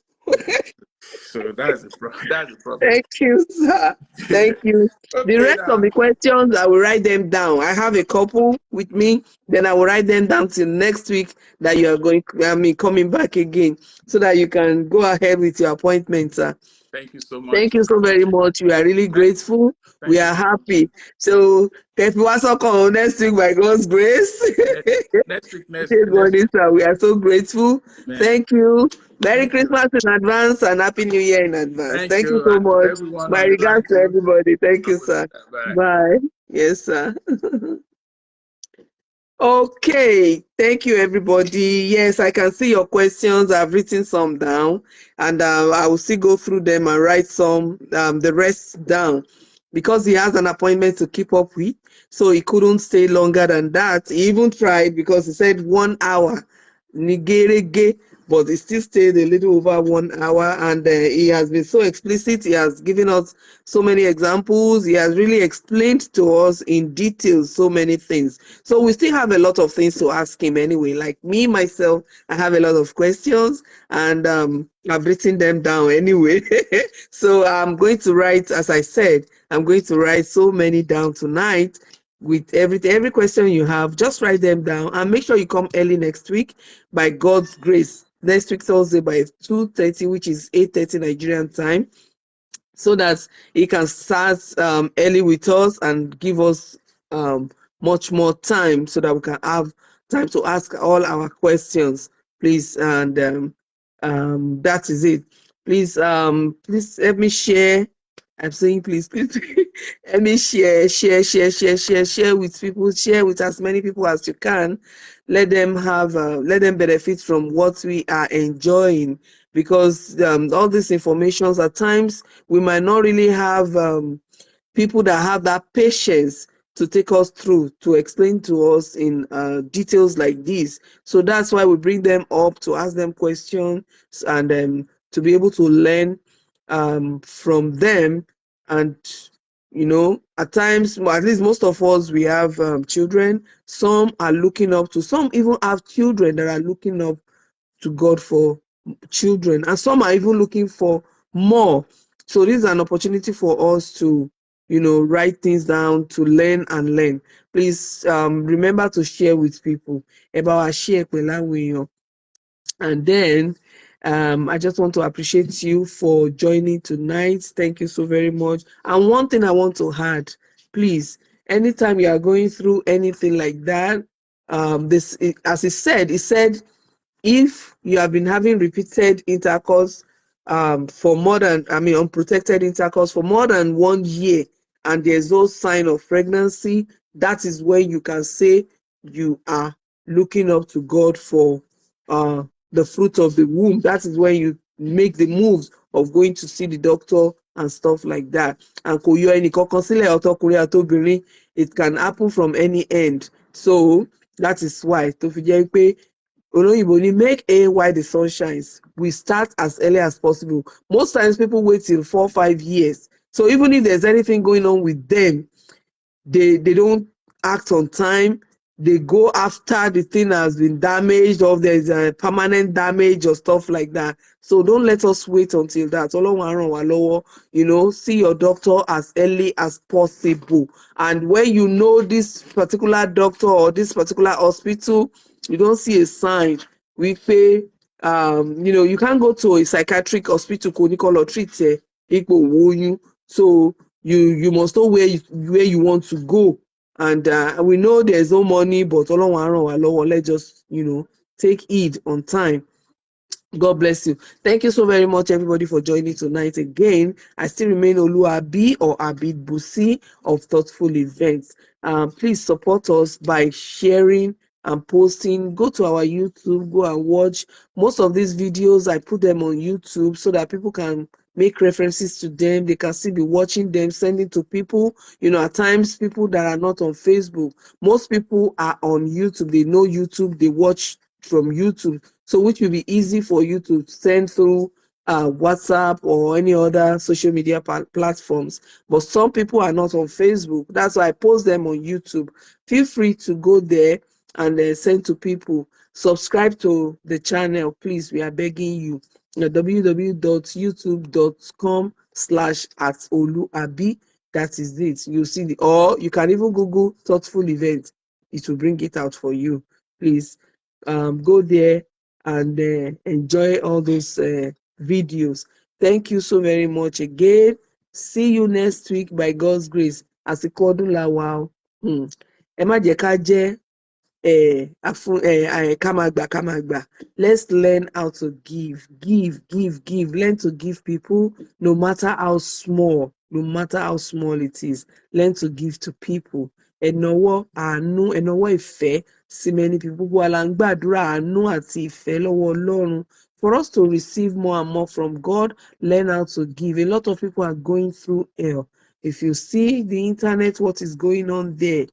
So that's the problem. Thank you, sir. Thank you. The Okay, rest of now. the questions, I will write them down. I have a couple with me. Then I will write them down till next week that you are coming back again so that you can go ahead with your appointment, sir. Thank you so much. Thank you so very much. We are really grateful. We Thank you are so much. happy. So, next week by God's grace. Next week. Good morning, sir. We are so grateful. Man. Thank you. Merry Thank you. Christmas in advance and Happy New Year in advance. Thank Thank you you. so And to much. everyone My on the line regards to too. everybody. Thank you, sir. Bye. Bye. Yes, sir. Okay, thank you, everybody. Yes, I can see your questions. I've written some down, and I will still go through them and write the rest down because he has an appointment to keep up with, so he couldn't stay longer than that. He even tried because he said 1 hour, nigerege, but he still stayed a little over 1 hour, and he has been so explicit. He has given us so many examples. He has really explained to us in detail so many things. So we still have a lot of things to ask him anyway. Like me, myself, I have a lot of questions, and I've written them down anyway. So I'm going to write, as I said, I'm going to write so many down tonight with every question you have. Just write them down and make sure you come early next week by God's grace. Next week, Thursday by 2:30, which is 8:30 Nigerian time, so that he can start early with us and give us much more time so that we can have time to ask all our questions, please. And that is it. Please help me share. I'm saying please help me share with people, share with as many people as you can. Let them let them benefit from what we are enjoying, because all these informations at times we might not really have people that have that patience to take us through, to explain to us in details like this. So that's why we bring them up to ask them questions and to be able to learn from them. And at times, at least most of us, we have children. Some are looking up to, some even have children that are looking up to God for children, and some are even looking for more. So this is an opportunity for us to write things down, to learn and learn. Please remember to share with people about our share. And then I just want to appreciate you for joining tonight. Thank you so very much. And one thing I want to add, please, anytime you are going through anything like that, as he said, if you have been having repeated intercourse for more than, unprotected intercourse for more than 1 year, and there's no sign of pregnancy, that is when you can say you are looking up to God for the fruit of the womb. That is when you make the moves of going to see the doctor and stuff like that. And it can happen from any end. So that is why olóyìnbó ní make hay while the sun shines. We start as early as possible. Most times people wait till 4-5 years. So even if there's anything going on with them, they don't act on time. They go after the thing has been damaged, or there's a permanent damage or stuff like that. So don't let us wait until that. See your doctor as early as possible. And when you know this particular doctor or this particular hospital, you don't see a sign, we pay, you can't go to a psychiatric hospital, or treat you. So you must know where you want to go. And we know there's no money, but let's just take heed on time. God bless you. Thank you so very much, everybody, for joining tonight again. I still remain Oluabi or Abid Busi of Thoughtful Events. Please support us by sharing and posting. Go to our YouTube, go and watch. Most of these videos, I put them on YouTube so that people can make references to them. They can still be watching them, sending to people. At times, people that are not on Facebook, most people are on YouTube. They know YouTube, they watch from YouTube, so which will be easy for you to send through WhatsApp or any other social media platforms. But some people are not on Facebook. That's why I post them on YouTube. Feel free to go there and send to people. Subscribe to the channel, please. We are begging you. www.youtube.com/@oluabi. That is it. You see the, or you can even Google thoughtful event. It will bring it out for you. Please go there and enjoy all those videos. Thank you so very much again. See you next week by God's grace. Àsìkò ọdún la wà o. Ẹ má jẹ́ ká jẹ́ ká máa gbà. Let's learn how to give. Learn to give people, no matter how small it is. Learn to give to people. Ẹ̀nàwọ́ àánú, ẹ̀nàwọ́ ìfẹ́ sí many people. Gbogbo wa la ń gbàdúrà àánú àti ìfẹ́ lọ́wọ́ Ọlọ́run. For us to receive more and more from God, learn how to give. A lot of people are going through hell. If you see the internet, what is going on there,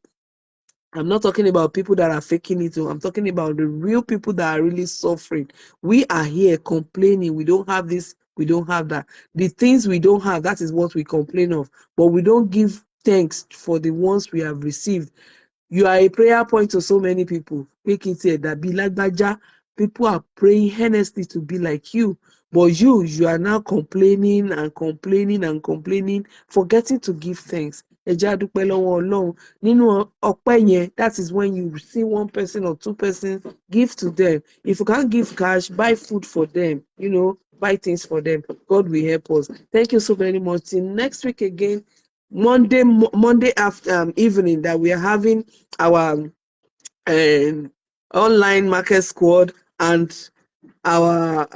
I'm not talking about people that are faking it. I'm talking about the real people that are really suffering. We are here complaining. We don't have this. We don't have that. The things we don't have, that is what we complain of. But we don't give thanks for the ones we have received. You are a prayer point to so many people. People are praying earnestly to be like you. But you are now complaining, forgetting to give thanks. That is when you see one person or two persons, give to them. If you can't give cash, buy food for them, buy things for them. God will help us. Thank you so very much. Till next week again, Monday after evening, that we are having our online market squad and our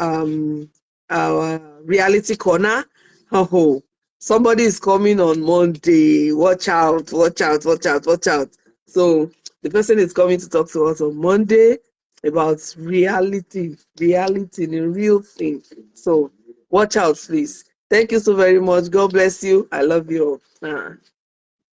reality corner. Oh, somebody is coming on Monday. Watch out. So the person is coming to talk to us on Monday about reality, the real thing. So watch out, please. Thank you so very much. God bless you. I love you all.